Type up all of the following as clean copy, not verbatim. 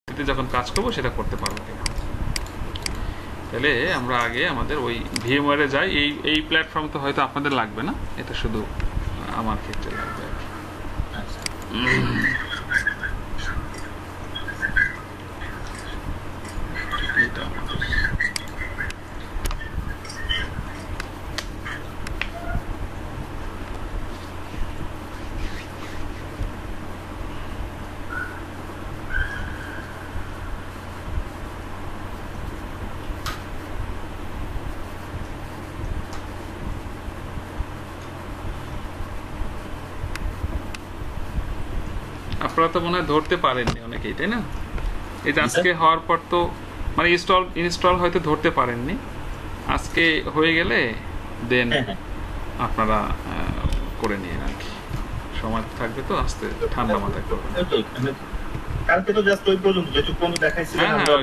যখন কাজ করবো সেটা করতে পারবো কিনা। তাহলে আমরা আগে আমাদের ওই ভিএমওয়্যারে যাই। এই প্ল্যাটফর্ম তো হয়তো আপনাদের লাগবে না, এটা শুধু আমার ক্ষেত্রে লাগবে আর কি। এটা আপনারা তো মনে হয় ধরতে পারেননি অনেকেই, তাই না? এটা আজকে হওয়ার পর তো মানে ইনস্টল হয়তো ধরতে পারেননি, আজকে হয়ে গেলে দেন আপনারা করে নিন আর কি। সময় থাকবে তো, আস্তে ঠান্ডা মাথায় করবেন। কালকে তো জাস্ট ওই পর্যন্ত যেটুকু আমি দেখাইছিলাম আমরা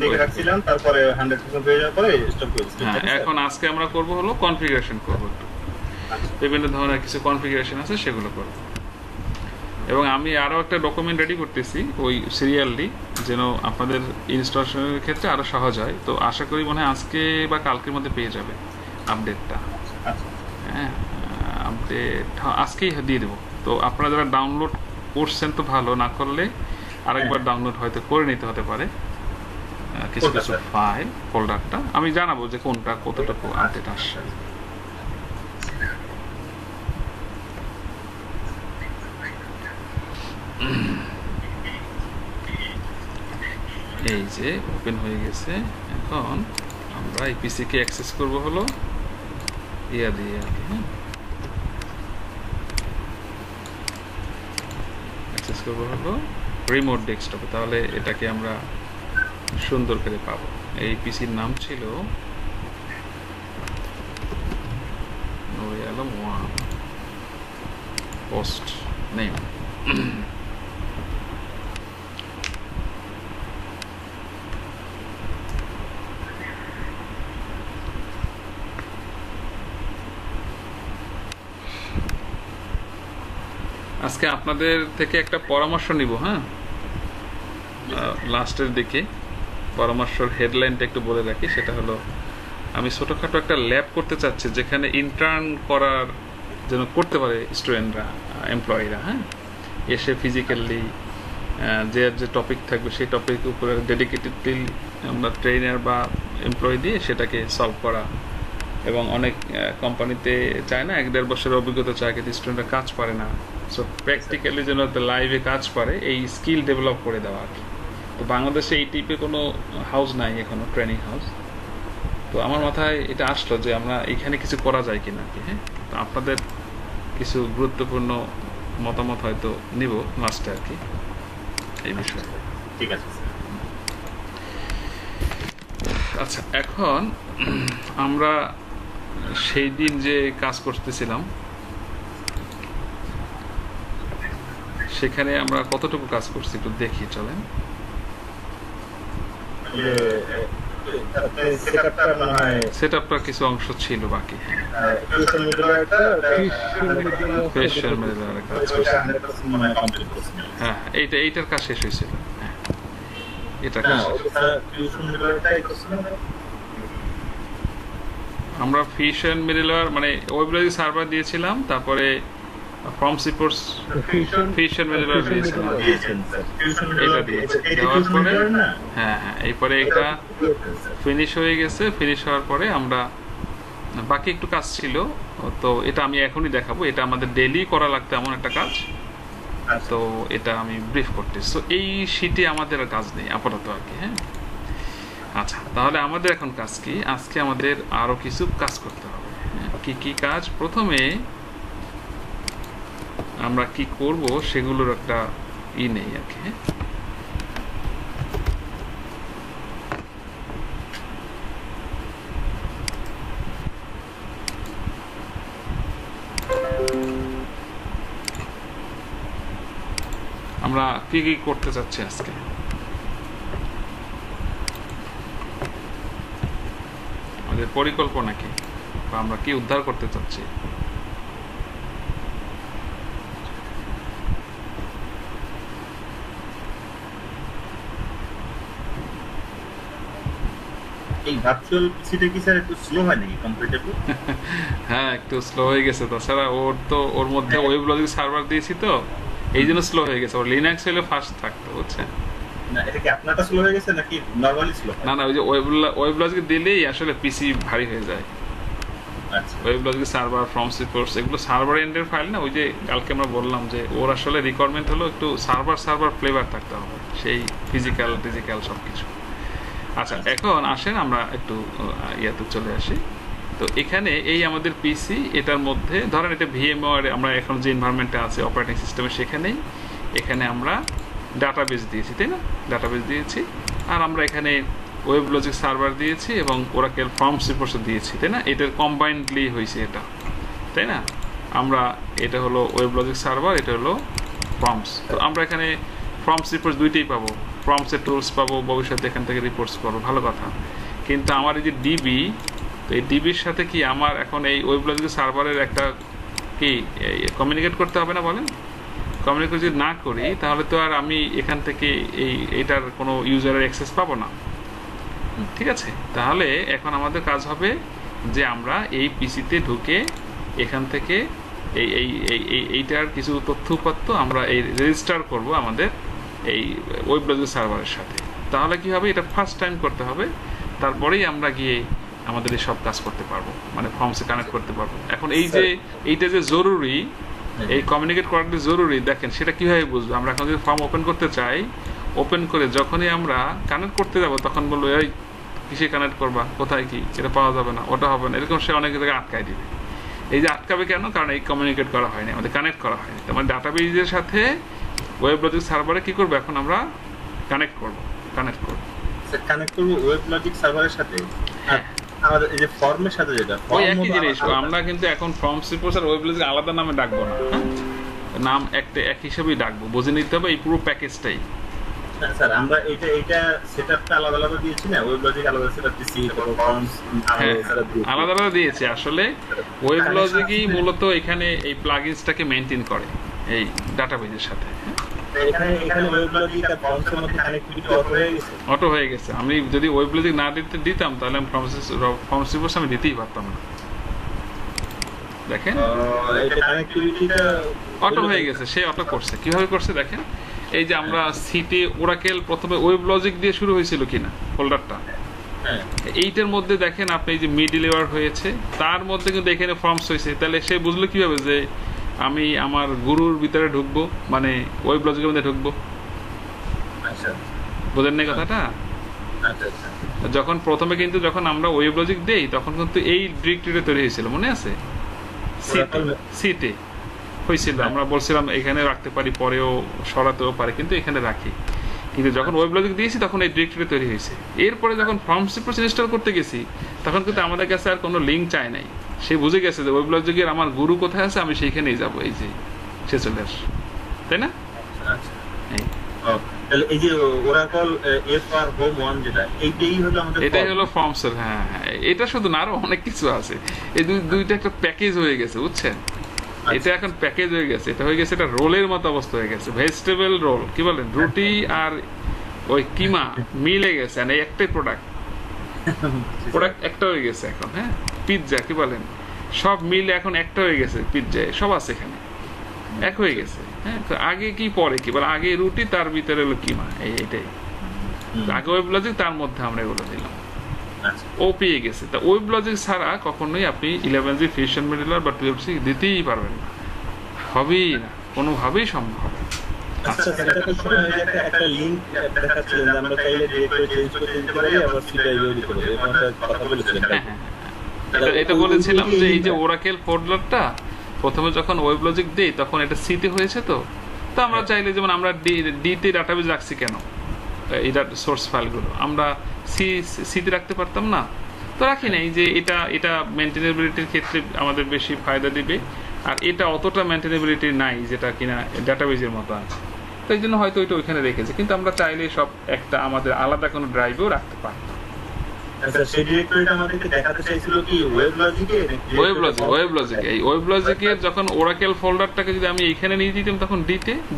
দেখে রাখছিলাম, তারপরে 100% হয়ে যাওয়ার পরে স্টপ করে দিয়েছি। হ্যাঁ, এখন আজকে আমরা করব হলো কনফিগারেশন করব, একটু বিভিন্ন ধরনের কিছু কনফিগারেশন আছে সেগুলো করব। এবং আমি আরও একটা ডকুমেন্ট রেডি করতেছি ওই সিরিয়ালি, যেন আপনাদের ইনস্টলেশনের ক্ষেত্রে আরও সহজ হয়। তো আশা করি মনে হয় আজকে বা কালকের মধ্যে পেয়ে যাবে আপডেটটা। হ্যাঁ, আপডেট আজকেই দিয়ে দেবো। তো আপনারা যারা ডাউনলোড করছেন তো ভালো, না করলে আরেকবার ডাউনলোড হয়তো করে নিতে হতে পারে কিছু কিছু ফাইল, ফোল্ডারটা আমি জানাবো যে কোনটা কতটুকু আপডেট আসছে। এই যে ওপেন হয়ে গেছে। এখন আমরা এই পিসিকে অ্যাক্সেস করব হলো ইয়া দিয়ে আর কি। হ্যাঁ, অ্যাক্সেস করব হলো রিমোট ডেস্কটপে, তাহলে এটাকে আমরা সুন্দর করে পাবো। এই পিসির নাম ছিল নুরে আলম 1 পোস্ট নেম। আজকে আপনাদের থেকে একটা পরামর্শ নিব। হ্যাঁ, লাস্টের দিকে পরামর্শের হেডলাইনটা একটু বলে রাখি, সেটা হলো আমি ছোটোখাটো একটা ল্যাব করতে চাচ্ছি যেখানে ইন্টার্ন করার যেন করতে পারে স্টুডেন্টরা, এমপ্লয়িরা। হ্যাঁ, এসে ফিজিক্যালি যে টপিক থাকবে সেই টপিকের উপরে ডেডিকেটেডলি আমরা ট্রেনার বা এমপ্লয়ি দিয়ে সেটাকে সলভ করা। এবং অনেক কোম্পানিতে চায় না 1-1.5 বছরের অভিজ্ঞতা চায়, কিন্তু স্টুডেন্টরা কাজ পারে না। সো প্র্যাকটিক্যালি যেন লাইভে কাজ পারে, এই স্কিল ডেভেলপ করে দেওয়া আর কি। তো বাংলাদেশে এই টাইপের কোনো হাউস নাই এখনো, ট্রেনিং হাউস। তো আমার মাথায় এটা আসলো যে আমরা এখানে কিছু করা যায় কিনা আর কি। হ্যাঁ, তো আপনাদের কিছু গুরুত্বপূর্ণ মতামত হয়তো নিব লাস্টে আর কি এই বিষয়ে। ঠিক আছে। আচ্ছা, এখন আমরা সেই দিন যে কাজ করতেছিলাম সেখানে আমরা কতটুকু কাজ করছি একটু দেখি, চলেন। সেটআপটা কিছু অংশ ছিল বাকি। হ্যাঁ, এইটার কাজ শেষ হয়েছিল। হ্যাঁ, এটা আমরা ফিশন মিডলওয়্যার মানে ওয়েব সার্ভার দিয়েছিলাম, তারপরে ফর্ম সিপোর্টস ফিশন মিডলওয়্যার দিয়েছিলাম। এটা দিয়েছি, দেওয়ার পরে হ্যাঁ এরপরে এটা ফিনিশ হয়ে গেছে। ফিনিশ হওয়ার পরে আমরা বাকি একটু কাজ ছিল, তো এটা আমি এখনই দেখাবো। এটা আমাদের ডেইলি করা লাগতো এমন একটা কাজ, তো এটা আমি ব্রিফ করতেছি। তো এই শীটে আমাদের কাজ নেই আপাতত আর কি। হ্যাঁ, আচ্ছা, তাহলে আমাদের এখন কাজ কি? আজকে আমাদের আরো কিছু কাজ করতে হবে। কি কি কাজ? প্রথমে আমরা কি করব সেগুলোর একটা নেই আর কি। আমরা কি কি করতে চাচ্ছি আজকে? আমাদের পরিকল্পনা কি, বা আমরা কি উদ্ধার করতে চাচ্ছি? এই ভার্চুয়াল পিসিটা কি স্যার একটু স্লো হয় নাকি কম্পারেটিভলি? হ্যাঁ একটু স্লো হয়ে গেছে, তাছাড়া ওর মধ্যে ওয়েব লজিক সার্ভার দিয়েছি তো এই জন্য স্লো হয়ে গেছে। ওর লিনাক্স হলে ফাস্ট থাকতো, বুঝছেন? না এটা কি আপনারটা স্লো হয়ে গেছে নাকি নরমালি স্লো? না না, ওই যে ওয়েব লজিক দিলেই আসলে পিসি ভারী হয়ে যায়। আচ্ছা web logic server form reports এগুলো সার্ভার এন্ডের ফাইল না। ওই যে কালকে আমরা বললাম যে ওর আসলে রিকোয়ারমেন্ট হলো একটু সার্ভার ফ্লেভার থাকতে হবে, সেই ফিজিক্যাল সব কিছু। আচ্ছা এখন আসেন আমরা একটু ইয়াতে চলে আসি। তো এখানে এই আমাদের পিসি, এটার মধ্যে ধরেন এটা ভিএমওয়ার আমরা এখন যে এনভায়রনমেন্টে আছে অপারেটিং সিস্টেমে, এখানে আমরা ডাটাবেস দিয়েছি, তাই না? ডাটাবেস দিয়েছি, আর আমরা এখানে ওয়েব লজিক সার্ভার দিয়েছি এবং ওরাকেল ফর্মস রিপোর্টস দিয়েছি, তাই না? এটার কম্বাইন্ডলি হয়েছে এটা, তাই না? আমরা এটা হলো ওয়েব লজিক সার্ভার, এটা হলো ফর্মস। তো আমরা এখানে ফর্মস রিপোর্টস দুইটাই পাবো, ফর্মসের টুলস পাবো, ভবিষ্যতে এখান থেকে রিপোর্টস পাবো, ভালো কথা। কিন্তু আমার এই যে ডিবি, তো এই ডিবির সাথে কি আমার এখন এই ওয়েব লজিক সার্ভারের একটা কি কমিউনিকেট করতে হবে না বলেন? কমিউনিকেট যদি না করি তাহলে তো আর আমি এখান থেকে এটার কোনো ইউজারের অ্যাক্সেস পাবো না, ঠিক আছে? তাহলে এখন আমাদের কাজ হবে যে আমরা এই পিসিতে ঢুকে এখান থেকে এইটার কিছু তথ্যপত্র আমরা এই রেজিস্টার করব আমাদের এই ওয়েব ব্রাউজার সার্ভারের সাথে। তাহলে কি হবে, এটা ফার্স্ট টাইম করতে হবে, তারপরেই আমরা গিয়ে আমাদের এই সব কাজ করতে পারবো, মানে ফর্মসে কানেক্ট করতে পারবো। এখন এইটা যে জরুরি, এই কমিউনিকেট করাটা জরুরি, দেখেন সেটা কিভাবে বুঝবো? আমরা এখন যদি ফর্ম ওপেন করতে চাই, ওপেন করে যখনই আমরা কানেক্ট করতে যাব তখন বলবো এই কিসে কানেক্ট করবা, কোথায় কি, এটা পাওয়া যাবে না, ওটা হবে না, এরকম সে অনেক জায়গায় আটকায় দিবে। এই যে আটকাবে কেন? কারণ এই কমিউনিকেট করা হয়নি, আমাদের কানেক্ট করা হয়নি। তার মানে ডাটাবেজের সাথে ওয়েব লজিক সার্ভারে কি করবো, এখন আমরা কানেক্ট করব ওয়েব লজিক সার্ভারের সাথে। হ্যাঁ, আমাদের এই যে ফর্মের সাথে যেটা ওই একই জিনিস। আমরা কিন্তু এখন ফর্মস রিপোর্টস আর ওয়েব লজিক আলাদা নামে ডাকবো না, নাম একটা এক হিসেবেই ডাকবো, বুঝে নিতে হবে এই পুরো প্যাকেজটাই। স্যার আমরা এটা সেটআপটা আলাদা আলাদা দিয়েছি না, ওয়েব লজিক আলাদা সেটআপ দিয়েছি, ফর্মস আলাদা আলাদা দিয়েছি। আসলে ওয়েব লজিকই মূলত এখানে এই প্লাগইনসটাকে মেইনটেইন করে এই ডাটাবেজের সাথে। এখানে ওয়েব লজিক আর ফর্মসের মধ্যে কানেক্টিভিটি অটো হয়ে গেছে। আমি যদি ওয়েব লজিক না দিতাম তাহলে আমি ফর্মস রিপোর্টস আমি দিতেই পারতাম না। দেখেন এটা কানেক্টিভিটিটা অটো হয়ে গেছে, সে অটো করছে। কিভাবে করছে দেখেন, এই যে আমরা সিটি ওরাকেল প্রথমে ওয়েব লজিক দিয়ে শুরু হয়েছিল কিনা ফোল্ডারটা, এইটার মধ্যে দেখেন আপনি এই যে মিডল লেয়ার হয়েছে, তার মধ্যে কিন্তু এখানে ফর্মস হয়েছে। তাহলে সে বুঝলো কিভাবে যে আমি আমার গুরুর ভিতরে ঢুকবো, মানে ওয়েব লজিকের মধ্যে ঢুকবো? বোঝেন না কথাটা? যখন প্রথমে কিন্তু যখন আমরা ওয়েব লজিক দেই তখন কিন্তু এই ডিরেক্টরিটা তৈরি হয়েছিল, মনে আছে? সিতে হয়েছিল, আমরা বলছিলাম এখানে রাখতে পারি, পরেও সরাতেও পারে, কিন্তু এখানে রাখি। কিন্তু যখন ওয়েব লজিক দিয়েছি তখন এই ডিরেক্টরি তৈরি হয়েছে। এরপরে যখন ফর্মস রিপোর্টস ইনস্টল করতে গেছি তখন কিন্তু আমাদের কাছে আর কোনো লিঙ্ক চায় নাই। সে বুঝে গেছে যে ওয়েব লজিকের আমার গুরু কোথায় আছে, আমি সেইখানেই যাবো, এই যে সে চলে আসে, তাই না? এই যে ওরাকল এফআর হোম 1 যেটা, এটাই হলো ফর্মসের। হ্যাঁ, এটা শুধু না, আরো অনেক কিছু আছে। এই দুইটা একটা প্যাকেজ হয়ে গেছে, বুঝছেন? এটা এখন প্যাকেজ হয়ে গেছে, এটা হয়ে গেছে এটা রোলের মতো অবস্থা হয়ে গেছে, ভেজিটেবল রোল, কি বলেন, রুটি আর ওই কিমা মিলে গেছে, আর এই একটাই প্রোডাক্ট একটা হয়ে গেছে এখন। হ্যাঁ, পিৎজা, কি বলেন, সব মিলে এখন একটা হয়ে গেছে, পিৎজা সব আছে এখানে, এক হয়ে গেছে। হ্যাঁ, তো আগে কি পরে কি বলে, আগে রুটি তার ভিতরে হলো কিমা, এইটাই আগে ওয়েব লজিক, তার মধ্যে আমরা এগুলো দিলাম, ও পেয়ে গেছে। তা ওয়েব লজিক ছাড়া কখনোই আপনি 11G ফিউশন মিডলওয়্যার বা 12C দিতেই পারবেন না, হবেই না, কোনোভাবেই সম্ভব হবে না। আচ্ছা, একটা লিংক দেখাচ্ছিলেন যে আমরা চাইলে ডিরেক্টরি চেঞ্জ করে দিতে পারি, আবার সিটা ইউজ করব, এই কথা বলেছিলেন। এটা বলেছিলাম যে এই যে ওরাকেল ফোল্ডারটা প্রথমে যখন ওয়েব লজিক দেই তখন এটা সিতে হয়েছে, তো আমরা চাইলে যেমন আমরা ডিতে ডাটাবেজ রাখছি কেন, এই সোর্স ফাইলগুলো আমরা সিতে রাখতে পারতাম না, তো রাখি নাই। যে এটা মেনটেনেবিলিটির ক্ষেত্রে আমাদের বেশি ফায়দা দিবে, আর এটা অতটা মেনটেনেবিলিটি নাই যেটা কিনা ডাটাবেজের মতো আছে, তো এই জন্য হয়তো ওইটা ওইখানে রেখেছে। কিন্তু আমরা চাইলে সব একটা আমাদের আলাদা কোনো ড্রাইভেও রাখতে পারতাম। এই ওয়েব লজিকের যখন ওরাকেল ফোল্ডারটাকে যদি আমি এইখানে নিয়ে দিতাম তখন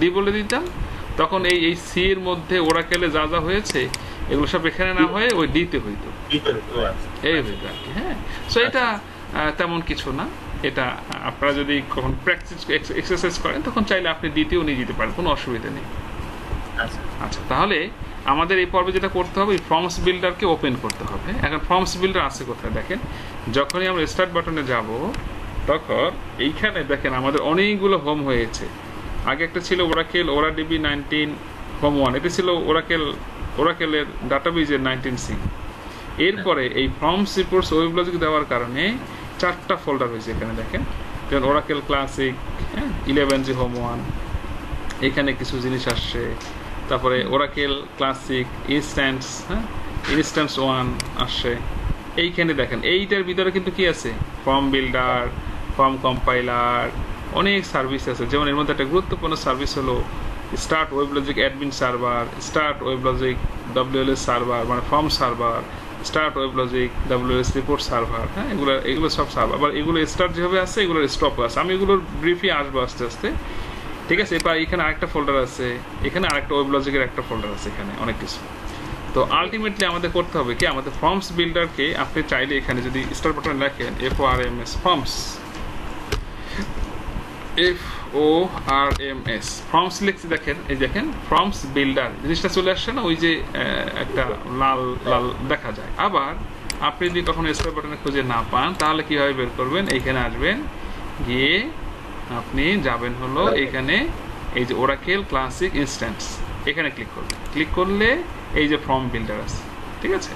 ডি বলে দিতাম, তখন এই সি এর মধ্যে ওরাকেলে যা যা হয়েছে এগুলো সব এখানে না হয়ে ওই ডিতে হইতো, এই হইতো আর কি। হ্যাঁ, সো এটা তেমন কিছু না। এটা আপনারা যদি কখন প্র্যাকটিস এক্সারসাইজ করেন তখন চাইলে আপনি ডিতেও নিয়ে যেতে পারেন, কোনো অসুবিধা নেই। আচ্ছা, তাহলে আমাদের এই পর্বে যেটা করতে হবে, ফর্মস বিল্ডারকে ওপেন করতে হবে। এখন ফর্মস বিল্ডার আছে কোথায় দেখেন, যখনই আমরা স্টার্ট বাটনে যাব তখন এইখানে দেখেন আমাদের অনেকগুলো হোম হয়েছে। আগে একটা ছিল ওরাকেল ওরাডিবি 19 হোম 1, এটা ছিল ওরাকেলের ডাটাবেজের 19C। এরপরে এই ফর্মস রিপোর্টস ওয়েব লজিক দেওয়ার কারণে 4টা ফোল্ডার হয়েছে এখানে দেখেন, যেমন ওরাকেল ক্লাসিক, 11G হোম 1, এখানে কিছু জিনিস আসছে। তারপরে ওরাকেল ক্লাসিক ইনস্ট্যান্স, ইনস্ট্যান্স 1 আসছে। এইখানে দেখেন এইটার ভিতরে কিন্তু কি আছে, ফর্ম বিল্ডার, ফর্ম কম্পাইলার, অনেক সার্ভিস আছে। যেমন এর মধ্যে একটা গুরুত্বপূর্ণ সার্ভিস হলো start web logic admin server, start web logic WLS server মানে form server, start web logic WLS report server. হ্যাঁ, এগুলো সব সার্ভার। আবার এগুলো স্টার্ট যেভাবে আছে এগুলোর স্টপও আছে। আমি এগুলোর ব্রিফই আসবো আস্তে আস্তে, ঠিক আছে। এবার এখানে আরেকটা ফোল্ডার আছে, এখানে আরেকটা ওয়েব লজিকের একটা ফোল্ডার আছে, এখানে অনেক কিছু। তো আলটিমেটলি আমাদের করতে হবে কি, আমাদের ফর্মস বিল্ডারকে আপনি চাইলে এখানে যদি স্টার বাটনে লেখেন FORMS ফর্মস, FORMS ফর্মস লিখতে দেখেন, এই দেখেন ফর্মস বিল্ডার জিনিসটা চলে আসছে না, ওই যে একটা লাল লাল দেখা যায়। আবার আপনি যদি কখনো স্টার বাটনে খুঁজে না পান তাহলে কিভাবে বের করবেন, এইখানে আসবেন, গিয়ে আপনি যাবেন হলো এখানে এই যে ওরাকেল ক্লাসিক ইনস্ট্যান্স, এখানে ক্লিক করবেন। ক্লিক করলে এই যে ফর্ম বিল্ডার আছে, ঠিক আছে।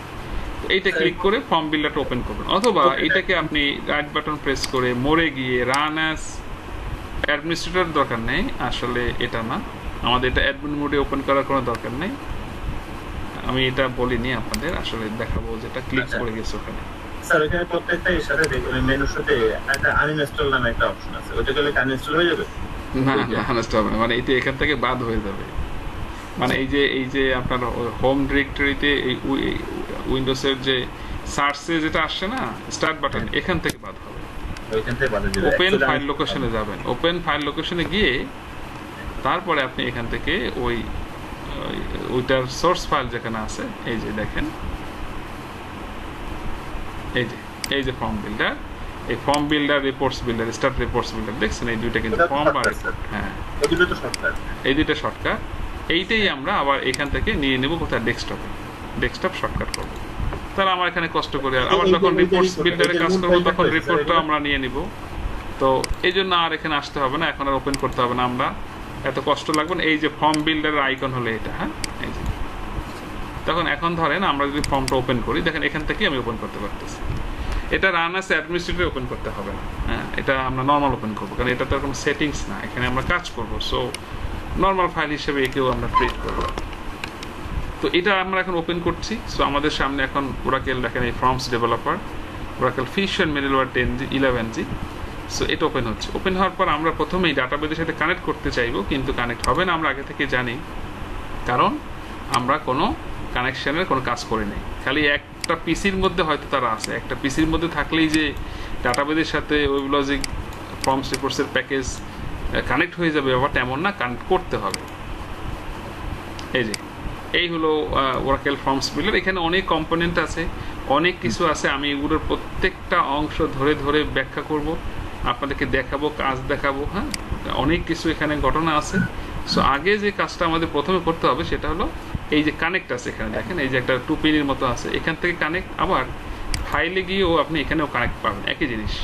তো এইটা ক্লিক করে ফর্ম বিল্ডারটা ওপেন করবেন, অথবা এটাকে আপনি রাইট বাটন প্রেস করে মোড়ে গিয়ে রান অ্যাজ অ্যাডমিনিস্ট্রেটর দরকার নেই, আসলে এটা না, আমাদের এটা অ্যাডমিন মোডে ওপেন করার কোনো দরকার নেই। আমি এটা বলিনি আপনাদের, আসলে দেখাবো যেটা ক্লিক করে গেছে ওখানে। স্যার এখানে প্রত্যেকটা এর সাথে মেনুর সাথে একটা আনইনস্টল নামে একটা অপশন আছে, ওটা গেলে আনইনস্টল হয়ে যাবে? না, আনইনস্টল হবে না, মানে এটা এখান থেকে বাদ হয়ে যাবে। মানে এই যে আপনার হোম ডিরেক্টরিতে এই উইন্ডোজের যে সার্চে যেটা আসছে না স্টার্ট বাটন, এখান থেকে বাদ হবে। ওইখান থেকে বাদ হয়ে যাবে। ওপেন ফাইল লোকেশনে যাবেন, ওপেন ফাইল লোকেশনে গিয়ে তারপরে আপনি এখান থেকে ওইটার সোর্স ফাইল যেখানে আছে, এই যে দেখেন, এই যে ফর্ম বিল্ডার, এই form builder, reports builder, start reports builder, দেখছেন এই দুইটা কিন্তু ফর্ম আর রিপোর্ট। হ্যাঁ, এই দুইটা শর্টকাট। এইটাই আমরা আবার এখান থেকে নিয়ে নেব কোথায়, ডেস্কটপ শর্টকাট করবো। তাহলে আমার এখানে কষ্ট করে আবার যখন রিপোর্টস বিল্ডারে কাজ করবো তখন রিপোর্টটা আমরা নিয়ে নিব। তো এই জন্য আর এখানে আসতে হবে না, এখন আর ওপেন করতে হবে না, আমরা এত কষ্ট লাগবে না। এই যে ফর্ম বিল্ডারের আইকন হলো এটা, হ্যাঁ, এই যে তখন এখন ধরেন আমরা যদি ফর্মটা ওপেন করি, দেখেন এখান থেকে আমি ওপেন করতে পারতেছি। এটা রান অ্যাজ অ্যাডমিনিস্ট্রেটর ওপেন করতে হবে না, হ্যাঁ, এটা আমরা নর্মাল ওপেন করবো, কারণ এটা তো কোনো সেটিংস না, এখানে আমরা কাজ করবো। সো নর্মাল ফাইল হিসেবে একেও আমরা ট্রিট করবো। তো এটা আমরা এখন ওপেন করছি। সো আমাদের সামনে এখন ওরাকেল দেখেন এই forms developer, Oracle fusion middleware 11G। So এটা ওপেন হচ্ছে। ওপেন হওয়ার পর আমরা প্রথমেই ডাটাবেজের সাথে কানেক্ট করতে চাইবো, কিন্তু কানেক্ট হবে না, আমরা আগে থেকে জানি, কারণ আমরা কোনো কানেকশনের কোনো কাজ করি নাই। খালি একটা পিসির মধ্যে হয়তো তারা আছে, একটা পিসির মধ্যে থাকলেই যে ডাটাবেজের সাথে ওয়েব লজিক ফর্মস রিপোর্টসের প্যাকেজ কানেক্ট হয়ে যাবে, ব্যাপারটা এমন না, কানেক্ট করতে হবে। এই হলো ওরাকেল ফর্মস বিল্ডার। এখানে অনেক কম্পোনেন্ট আছে, অনেক কিছু আছে, আমি এগুলোর প্রত্যেকটা অংশ ধরে ধরে ব্যাখ্যা করব, আপনাদেরকে দেখাবো, কাজ দেখাবো। হ্যাঁ, অনেক কিছু এখানে ঘটনা আছে। সো আগে যে কাজটা আমাদের প্রথমে করতে হবে সেটা হলো এই যে কানেক্ট আছে, এখানে দেখেন এই যে একটা 2 পিনের মতো আছে, এখান থেকে কানেক্ট, আবার ফাইলে গিয়েও আপনি এখানেও কানেক্ট পাবেন, একই জিনিস।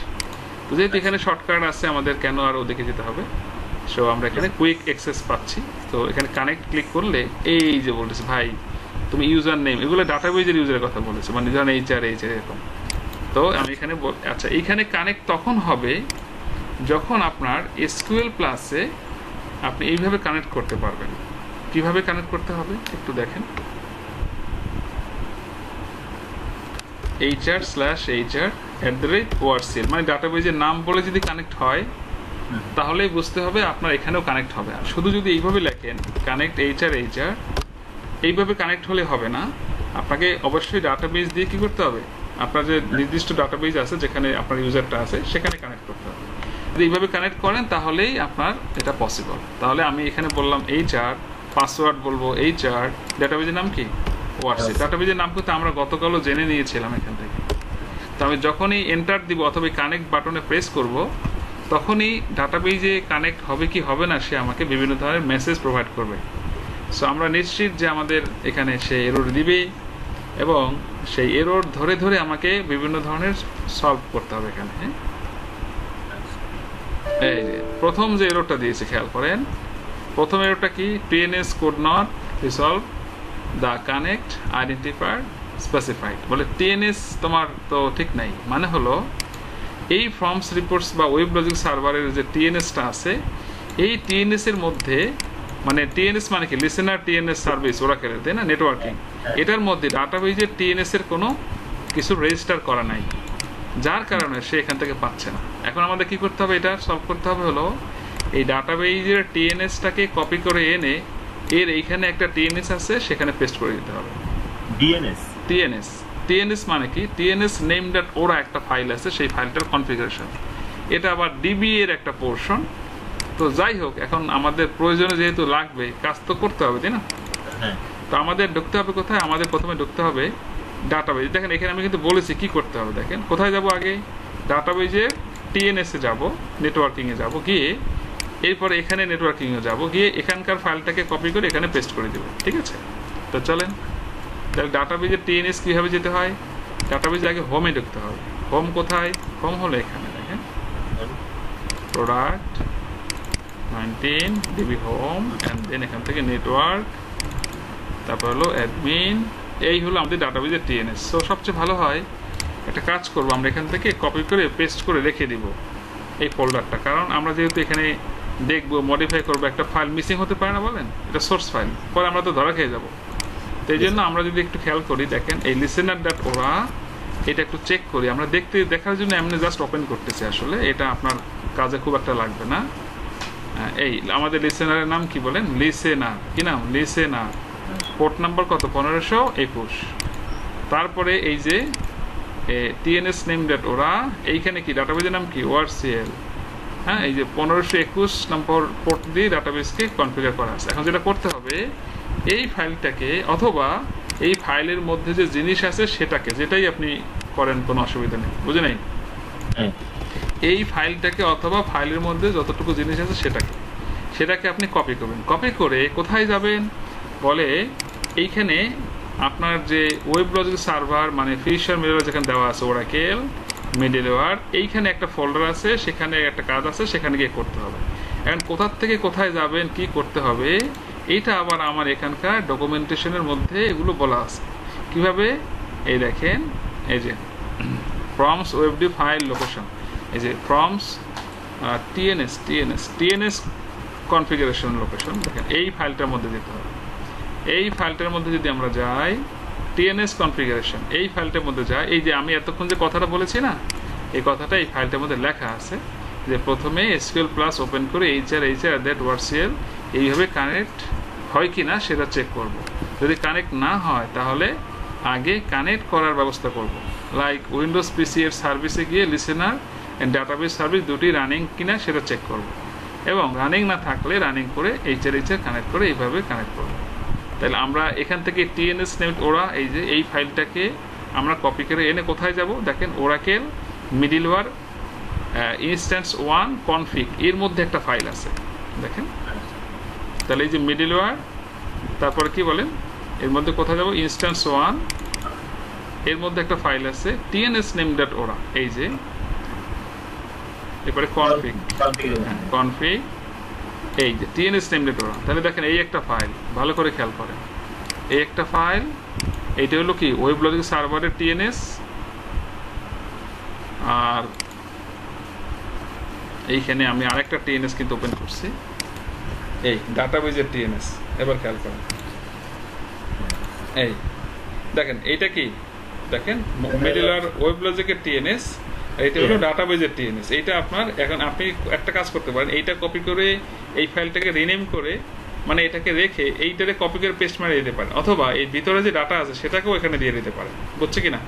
তো যেহেতু এখানে শর্টকাট আছে, আমাদের কেন আর ওদিকে যেতে হবে। সো আমরা এখানে কুইক অ্যাক্সেস পাচ্ছি। তো এখানে কানেক্ট ক্লিক করলে এই যে বলতেছে, ভাই তুমি ইউজার নেম, এগুলো ডাটাবেজের ইউজারের কথা বলেছে, মানে ধরেন HR এরকম। তো আমি এখানে আচ্ছা, এইখানে কানেক্ট তখন হবে যখন আপনার SQL প্লাসে আপনি এইভাবে কানেক্ট করতে পারবেন। কিভাবে কানেক্ট করতে হবে একটু দেখেন, HR/HR@ORCL, মানে ডাটাবেজের নাম বলে যদি কানেক্ট হয় তাহলে বুঝতে হবে আপনার এখানেও কানেক্ট হবে। আর শুধু যদি এইভাবে লেখেন কানেক্ট HR, এইভাবে কানেক্ট হলে হবে না, আপনাকে অবশ্যই ডাটাবেজ দিয়ে কি করতে হবে, আপনার যে নির্দিষ্ট ডাটাবেজ আছে যেখানে আপনার ইউজারটা আছে সেখানে কানেক্ট করতে হবে। যদি এইভাবে কানেক্ট করেন তাহলেই আপনার এটা পসিবল। তাহলে আমি এখানে বললাম HR, পাসওয়ার্ড বলবো HR, ডাটাবেজের নাম কি ওয়ার্কশিট। ডাটাবেজের নাম কিন্তু আমরা গতকালও জেনে নিয়েছিলাম এখান থেকে। তো আমি যখনই এন্টার দিব অথবা কানেক্ট বাটনে প্রেস করব, তখনই ডাটাবেজে কানেক্ট হবে কি হবে না সে আমাকে বিভিন্ন ধরনের মেসেজ প্রোভাইড করবে। সো আমরা নিশ্চিত যে আমাদের এখানে সে এরর দিবে এবং সেই এরর ধরে ধরে আমাকে বিভিন্ন ধরনের সলভ করতে হবে এখানে। হ্যাঁ, এই যে প্রথম যে এররটা দিয়েছে খেয়াল করেন, প্রথম এররটা কি, TNS code not resolve the connect identifier specified. বলে টিএনএস তোমার তো ঠিক নাই, মানে হলো এই ফর্মস রিপোর্টস বা ওয়েব লজিক সার্ভারের যে টিএনএসটা আছে, এই টিএনএস এর মধ্যে, মানে টিএনএস মানে কি, লিসেনার টিএনএস সার্ভিস ওরাকেল, তাই না, নেটওয়ার্কিং, এটার মধ্যে ডাটাবেজের টিএনএস এর কোনো কিছু রেজিস্টার করা নাই, যার কারণে সে এখান থেকে পাচ্ছে না। এখন আমাদের কি করতে হবে, এটা সলভ করতে হবে হলো এই ডাটাবেজের টিএনএসটাকে কপি করে এনে এর এইখানে একটা টিএনএস আছে সেখানে পেস্ট করে দিতে হবে। টিএনএস মানে কি, টিএনএস নেম ডট ওরা একটা ফাইল আছে, সেই ফাইলটার কনফিগারেশন, এটা আবার ডিবি এর একটা পোর্শন। তো যাই হোক, এখন আমাদের প্রয়োজনে যেহেতু লাগবে, কাজ তো করতে হবে, তাই না? তো আমাদের ঢুকতে হবে কোথায়, আমাদের প্রথমে ঢুকতে হবে ডাটাবেজ। দেখেন এখানে আমি কিন্তু বলেছি কি করতে হবে। দেখেন কোথায় যাব, আগে ডাটাবেজের টিএনএস এ যাব, নেটওয়ার্কিং এ যাব, গিয়ে এরপরে এখানে নেটওয়ার্কিং এ যাব, গিয়ে এখানকার ফাইলটাকে কপি করে এখানে পেস্ট করে দেব। ঠিক আছে, তো চলেন তাহলে ডাটাবেজের টিএনএস কিভাবে যেতে হয়, ডাটাবেজে আগে হোমে ঢুকতে হবে। হোম কোথায়, হোম হলো এখানে, দেখেন product 19 DB home, and then এখান থেকে নেটওয়ার্ক, তারপর হলো অ্যাডমিন, এই হলো আমাদের ডাটাবেজের টিএনএস। সো সবচেয়ে ভালো হয় একটা কাজ করব, আমরা এখান থেকে কপি করে পেস্ট করে রেখে দিব এই ফোল্ডারটা, কারণ আমরা যেহেতু এখানে দেখবো মডিফাই করবো, একটা ফাইল মিসিং হতে পারে না, বলেন, এটা সোর্স ফাইল, পরে আমরা তো ধরা খেয়ে যাবো। তো এই জন্য আমরা যদি একটু খেয়াল করি, দেখেন এই লিসেনার ডট ওরা, এটা একটু চেক করি, আমরা দেখার জন্য এমনি জাস্ট ওপেন করতেছি, আসলে এটা আপনার কাজে খুব একটা লাগবে না। এই আমাদের লিসেনারের নাম কি বলেন, লিসেনার, কি নাম, লিসেনার, পোর্ট নাম্বার কত, 1521। তারপরে এই যে টিএনএস নেম ডট ওরা, এইখানে কি ডাটাবেজের নাম কি, ওআরসিএল। হ্যাঁ, এই যে 1521 নম্বর পোর্ট দিয়ে ডাটাবেসকে কনফিগার করা আছে। এখন যেটা করতে হবে, এই ফাইলটাকে অথবা এই ফাইলের মধ্যে যে জিনিস আছে সেটাকে, যেটাই আপনি করেন কোনো অসুবিধা নেই, বুঝে নাই, এই ফাইলটাকে অথবা ফাইলের মধ্যে যতটুকু জিনিস আছে সেটাকে আপনি কপি করবেন। কপি করে কোথায় যাবেন বলে, এইখানে আপনার যে ওয়েব লজিক সার্ভার মানে ফিশার মিডলওয়্যার যেখানে দেওয়া আছে ওরাকেল মিডলওয়্যার, এইখানে একটা ফোল্ডার আছে, সেখানে একটা কাজ আছে, সেখানে গিয়ে করতে হবে। এখন কোথা থেকে কোথায় যাবেন, কি করতে হবে, এইটা আবার আমার এখানকার ডকুমেন্টেশনের মধ্যে এগুলো বলা আছে কিভাবে। এই দেখেন, এই যে ফ্রমস ওয়েবডি ফাইল লোকেশন, এই যে ফ্রমস টিএনএস কনফিগারেশন লোকেশন, দেখেন এই ফাইলটার মধ্যে যেতে হবে। এই ফাইলটার মধ্যে যদি আমরা যাই, টিএনএস কনফিগারেশন, এই ফাইলটার মধ্যে যাই, এই যে আমি এতক্ষণ যে কথাটা বলেছি না, এই কথাটা এই ফাইলটার মধ্যে লেখা আছে যে প্রথমে এসকিউএল প্লাস ওপেন করে hr@oarcl এইভাবে কানেক্ট হয় কি না সেটা চেক করব। যদি কানেক্ট না হয় তাহলে আগে কানেক্ট করার ব্যবস্থা করব, লাইক উইন্ডোজ পিসি এর সার্ভিসে গিয়ে লিসেনার এন্ড ডাটাবেস সার্ভিস দুটি রানিং কিনা সেটা চেক করব, এবং রানিং না থাকলে রানিং করে hr কানেক্ট করে এইভাবে কানেক্ট করব। তাহলে আমরা এখান থেকে টিএনএস নেম ওরা, এই যে এই ফাইলটাকে আমরা কপি করে এনে কোথায় যাব, দেখেন ওরাকেল মিডলওয়্যার ইনস্ট্যান্স 1 কনফিগ, এর মধ্যে একটা ফাইল আছে, দেখেন। তাহলে এই যে মিডলওয়্যার, তারপরে কি বলেন, এর মধ্যে কোথায় যাব, ইনস্ট্যান্স 1, এর মধ্যে একটা ফাইল আছে টিএনএস নেম ডট ওরা, এই যে এরপরে কনফিগ, এই যে টিএনএস নেম ডট ওরা। তাহলে দেখেন এই একটা ফাইল, ভালো করে খেয়াল করেন, এই একটা ফাইল, এইটা হলো কি ওয়েব লজিক সার্ভারের টিএনএস, আর এইখানে আমি আরেকটা টিএনএস কিন্তু ওপেন করছি, এই ডাটাবেজের টিএনএস। এবার খেয়াল করেন, এই দেখেন এইটা কি, দেখেন মিডলওয়্যার ওয়েব লজিকের টিএনএস, এইটা হলো ডাটাবেজের টিএনএস। এইটা আপনার, এখন আপনি একটা কাজ করতে পারেন, এইটা কপি করে এই ফাইলটাকে রিনেম করে, মানে এটাকে রেখে এইটারে কপি করে পেস্ট মারিয়ে দিতে পারেন, অথবা এই ভিতরে যে ডাটা আছে সেটাকেও এখানে দিয়ে দিতে পারেন, বুঝছে কিনা?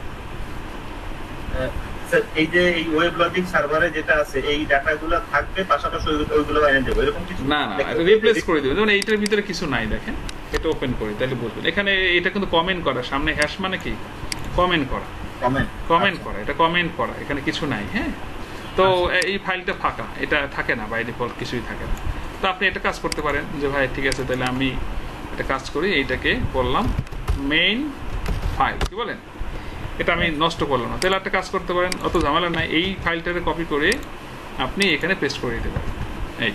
এই যে এই ওয়েব লজিক সার্ভারে যেটা আছে এই ডাটাগুলো থাকবে, পাশাপাশি ওইগুলো এনে দেব, এরকম কিছু না, এটা রিপ্লেস করে দিবেন। যেমন এইটার ভিতরে কিছু নাই, দেখেন এটা ওপেন করি তাহলে বুঝবেন। এখানে এটা কিন্তু কমেন্ট করা, সামনে হ্যাশ মানে কি কমেন্ট করা, কমেন্ট করা, এটা কমেন্ট করা, এখানে কিছু নাই। হ্যাঁ, তো এই ফাইলটা ফাঁকা, এটা থাকে না, বাই ডিফল্ট কিছুই থাকে না। তো আপনি এটা কাজ করতে পারেন যে ভাই ঠিক আছে তাহলে আমি এটা কাজ করি, এইটাকে বললাম মেইন ফাইল, কি বলেন, এটা আমি নষ্ট করলাম না, তাহলে একটা কাজ করতে পারেন, অত ঝামেলা নাই, এই ফাইলটাকে কপি করে আপনি এখানে পেস্ট করে দিতে পারেন। এই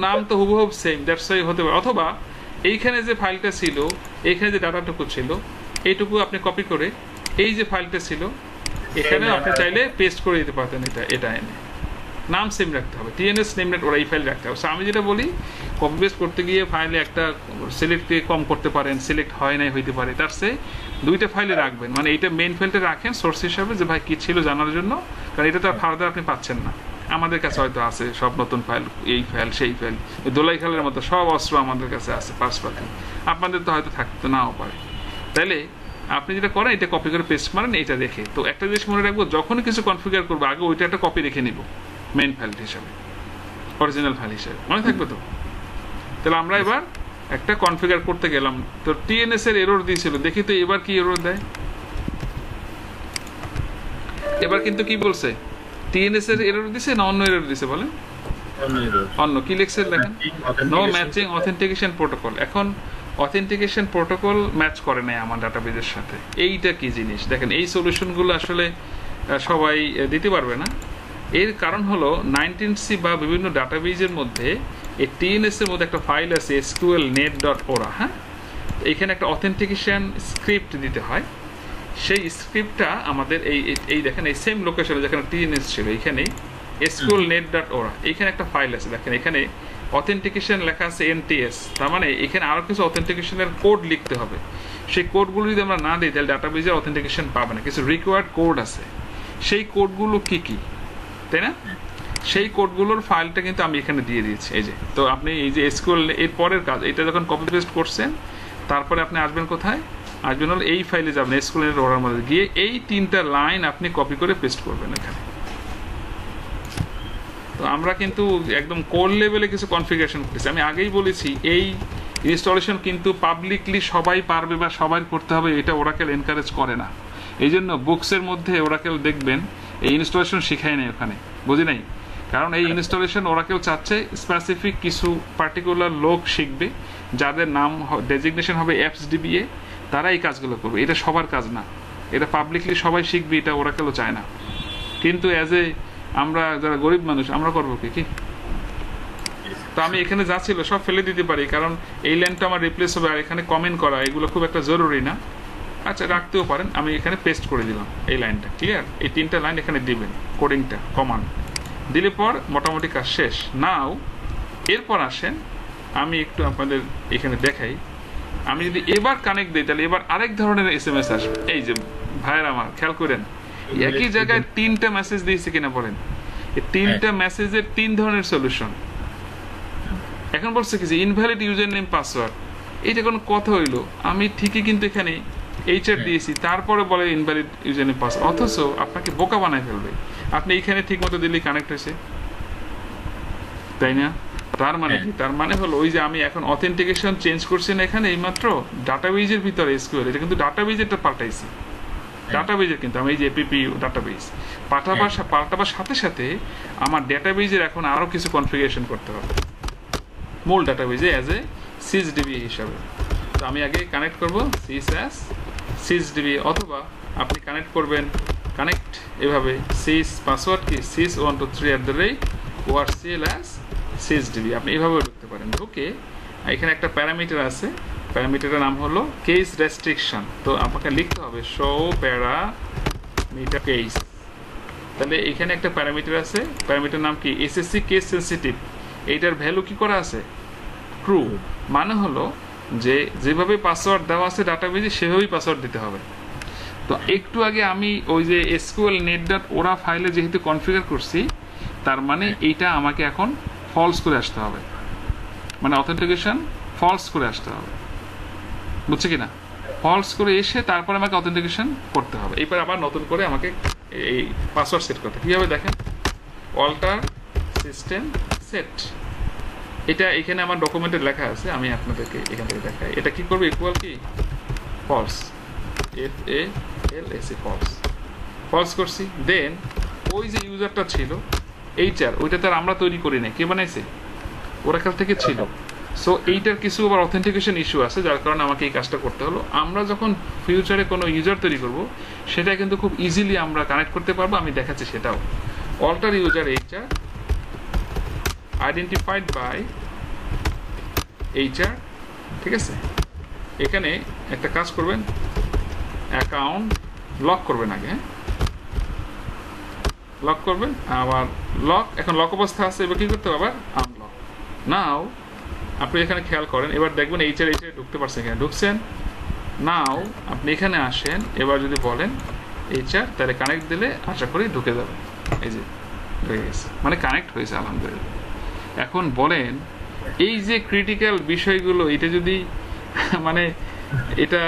নাম তো হুবহুব সেম, দ্যাটস ওয়াই হতে পারে। অথবা এইখানে যে ফাইলটা ছিল, এইখানে যে ডাটাটুকু ছিল, এইটুকু আপনি কপি করে এই যে ফাইলটা ছিল এখানে আপনি চাইলে পেস্ট করে দিতে পারতেন। এটা এনে নাম সেম রাখতে হবে, টিএনএস নেম নেট ওরা এই ফাইল রাখতে হবে। আমি যেটা বলি কপি পেস্ট করতে গিয়ে ফাইলে একটা সিলেক্টকে কম করতে পারেন, সিলেক্ট হয় নাই হইতে পারে, তার চেয়ে দুইটা ফাইলে রাখবেন। মানে এইটা মেইন ফাইলটা রাখেন সোর্স হিসাবে যে ভাই কি ছিল জানার জন্য, কারণ এটা তো আর ফার্দার আপনি পাচ্ছেন না। আমাদের কাছে হয়তো আছে সব নতুন ফাইল, এই ফাইল সেই ফাইল, দোলাই খালের মতো সব অস্ত্র আমাদের কাছে আছে পাশাপাশি, আপনাদের তো হয়তো থাকতে নাও পারে। তাইলে আপনি যেটা করেন এটা কপি করে পেস্ট মারেন এটা রেখে। তো একটা জিনিস মনে রাখবো, যখনই কিছু কনফিগার করবো আগে ওইটা একটা কপি রেখে নিব মেইন ফাইল হিসাবে, অরিজিনাল ফাইল হিসাবে, মনে থাকবে তো। তাহলে আমরা এবার একটা কনফিগার করতে গেলাম, তো টিএনএস এর এরর দিয়েছিল, দেখি তো এবার কি এরর দেয়। এবার কিন্তু কি বলছে, টিএনএস এর এরর দিছে না অন্য এরর দিছে বলেন? অন্য কি লিখছে দেখেন, নো ম্যাচিং অথেন্টিকেশন প্রোটোকল। এখন অথেন্টিকেশন প্রোটোকল ম্যাচ করে নাই আমার ডাটাবেজের সাথে। এইটা কি জিনিস দেখেন, এই সলিউশনগুলো আসলে সবাই দিতে পারবে না। এর কারণ হলো 19c বা বিভিন্ন ডাটাবেজের মধ্যে এই টিএনএস এর মধ্যে একটা ফাইল আছে sqlnet.ora। হ্যাঁ, এখানে একটা অথেন্টিকেশন স্ক্রিপ্ট দিতে হয়। সেই স্ক্রিপ্টটা আমাদের এই দেখেন এই সেম লোকেশনে যেখানে টিএনএস ছিল, এইখানে sqlnet.ora, এইখানে একটা ফাইল আছে দেখেন, এখানে অথেন্টিকেশন লেখা আছে NTS, তার মানে এখানে আরো কিছু অথেন্টিকেশনের কোড লিখতে হবে। সেই কোডগুলো যদি আমরা না দিই তাহলে ডাটাবেজের অথেন্টিকেশন পাবে না। কিছু রিকোয়ার্ড কোড আছে, সেই কোডগুলো কি কি, তাই না? সেই কোডগুলোর ফাইলটা কিন্তু আমি এখানে দিয়ে দিয়েছি। এই যে, তো আপনি এই যে SQL এর পরের কাজ, এটা যখন কপি পেস্ট করছেন তারপরে আপনি আসবেন কোথায়, আসবেন হলো এই ফাইলে যাবেন, sqlnet.ora মধ্যে গিয়ে এই 3টা লাইন আপনি কপি করে পেস্ট করবেন এখানে। তো আমরা কিন্তু একদম কোর লেভেলে কিছু কনফিগারেশন করেছি। আমি আগেই বলেছি এই ইনস্টলেশন কিন্তু পাবলিকলি সবাই পারবে বা সবাই করতে হবে, এটা ওরাকেল এনকারেজ করে না। এই জন্য বুকসের মধ্যে ওরাকেল দেখবেন এই ইনস্টলেশন শিখায় নাই ওখানে, বুঝি নাই। কারণ এই ইনস্টলেশন ওরাকেল চাচ্ছে স্পেসিফিক কিছু পার্টিকুলার লোক শিখবে, যাদের নাম ডেজিগনেশন হবে FSDBA, তারা এই কাজগুলো করবে। এটা সবার কাজ না, এটা পাবলিকলি সবাই শিখবে, এটা ওরাকেলও চায় না। কিন্তু অ্যাজ এ আমরা যারা গরিব মানুষ আমরা করবো কি। তো আমি এখানে যা ছিল সব ফেলে দিতে পারি, কারণ এই লাইনটা আমার রিপ্লেস হবে, আর এখানে কমেন্ট করা এগুলো খুব একটা জরুরি না। আচ্ছা, রাখতেও পারেন, আমি এখানে পেস্ট করে দিলাম এই লাইনটা, ক্লিয়ার? এই 3টা লাইন এখানে দিবেন, কোডিংটা কমান্ড দিলে পর মোটামুটি কাজ শেষ। নাও এরপর আসেন আমি একটু আপনাদের এখানে দেখাই, আমি যদি এবার কানেক্ট দিই তাহলে এবার আরেক ধরনের SMS আসবে। এই যে ভাইয়ের আমার খেয়াল করেন, একই জায়গায় 3টা মেসেজ দিয়েছে কিনা বলেন, এই 3টা মেসেজের 3 ধরনের সলিউশন। এখন বলছে কি যে ইনভ্যালিড ইউজার নেম পাসওয়ার্ড, এইটা কোনো কথা হইলো? আমি ঠিকই কিন্তু এখানে HR দিয়েছি, তারপরে বলে ইনভ্যালিড ইউজার নেম পাসওয়ার্ড, অথচ আপনাকে বোকা বানায় ফেলবে। আপনি এইখানে ঠিক মতো দিলেই কানেক্ট হয়েছে, তাই না? তার মানে কি, তার মানে হলো ওই যে আমি এখন অথেন্টিকেশন চেঞ্জ করছি না এখানে এইমাত্র ডাটাবেজের ভিতরে SQL, এটা কিন্তু ডাটাবেজেরটা পাল্টাইছি, ডাটাবেজের কিন্তু আমি এই যে APP ডাটাবেজ পাল্টাবার সাথে সাথে আমার ডাটাবেজের এখন আরো কিছু কনফিগারেশন করতে হবে মূল ডাটাবেজে অ্যাজ এ sysdb হিসাবে। তো আমি আগে কানেক্ট করব sysdb, অথবা আপনি কানেক্ট করবেন কানেক্ট এভাবে sys পাসওয়ার্ড কি sys123@orcl/sysdb, আপনি এভাবে ঢুকতে পারেন। ঢুকে এখানে একটা প্যারামিটার আছে, প্যারামিটারের নাম হলো কেস রেস্ট্রিকশন। তো আপনাকে লিখতে হবে শো প্যারামিটার কেস। তাহলে এখানে একটা প্যারামিটার আছে, প্যারামিটার নাম কি SSC কেস সেনসিটিভ। এইটার ভ্যালু কি করা আছে ট্রু, মানে হলো যে যেভাবে পাসওয়ার্ড দেওয়া আছে ডাটাবেজে সেভাবেই পাসওয়ার্ড দিতে হবে। তো একটু আগে আমি ওই যে sqlnet.ora ফাইলে যেহেতু কনফিগার করছি, তার মানে এইটা আমাকে এখন ফলস করে আসতে হবে, মানে অথেন্টিকেশন ফলস করে আসতে হবে, বুঝছে কিনা? ফলস করে এসে তারপরে আমাকে অথেন্টিকেশন করতে হবে। এরপর আবার নতুন করে আমাকে এই পাসওয়ার্ড সেট করতে, কীভাবে দেখেন, অল্টার সিস্টেম সেট, এটা এখানে আমার ডকুমেন্টে লেখা আছে, আমি আপনাদেরকে এখান থেকে দেখাই। এটা কি করবে, ইকুয়াল কি ফলস, FALS ফলস, ফলস করছি। দেন ওই যে ইউজারটা ছিল এইচআর, ওইটা তার আমরা তৈরি করি না, কে বানাইছে, ওরাকেল থেকে ছিল। সো এইটার কিছু আবার অথেন্টিকেশন ইস্যু আছে, যার কারণে আমাকে এই কাজটা করতে হলো। আমরা যখন ফিউচারে কোনো ইউজার তৈরি করব, সেটা কিন্তু খুব ইজিলি আমরা কানেক্ট করতে পারবো, আমি দেখাচ্ছি সেটাও। Alter user HR identified by HR, ঠিক আছে। এখানে একটা কাজ করবেন, অ্যাকাউন্ট লক করবেন আগে, হ্যাঁ লক করবেন, আবার লক, এখন লক অবস্থা আছে, এবার কি করতে হবে, আবার আনলক। নাও আপনি এখানে খেয়াল করেন, এবার দেখবেন এইচআর ঢুকতে পারছেন, এখানে ঢুকছেন। নাও আপনি এখানে আসেন, এবার যদি বলেন এইচআর, তাহলে কানেক্ট দিলে আশা করি ঢুকে যাবে। এই যে হয়ে গেছে, মানে কানেক্ট হয়েছে আলহামদুলিল্লাহ। এখন বলেন এই যে ক্রিটিক্যাল বিষয়গুলো, এটা যদি মানে এটা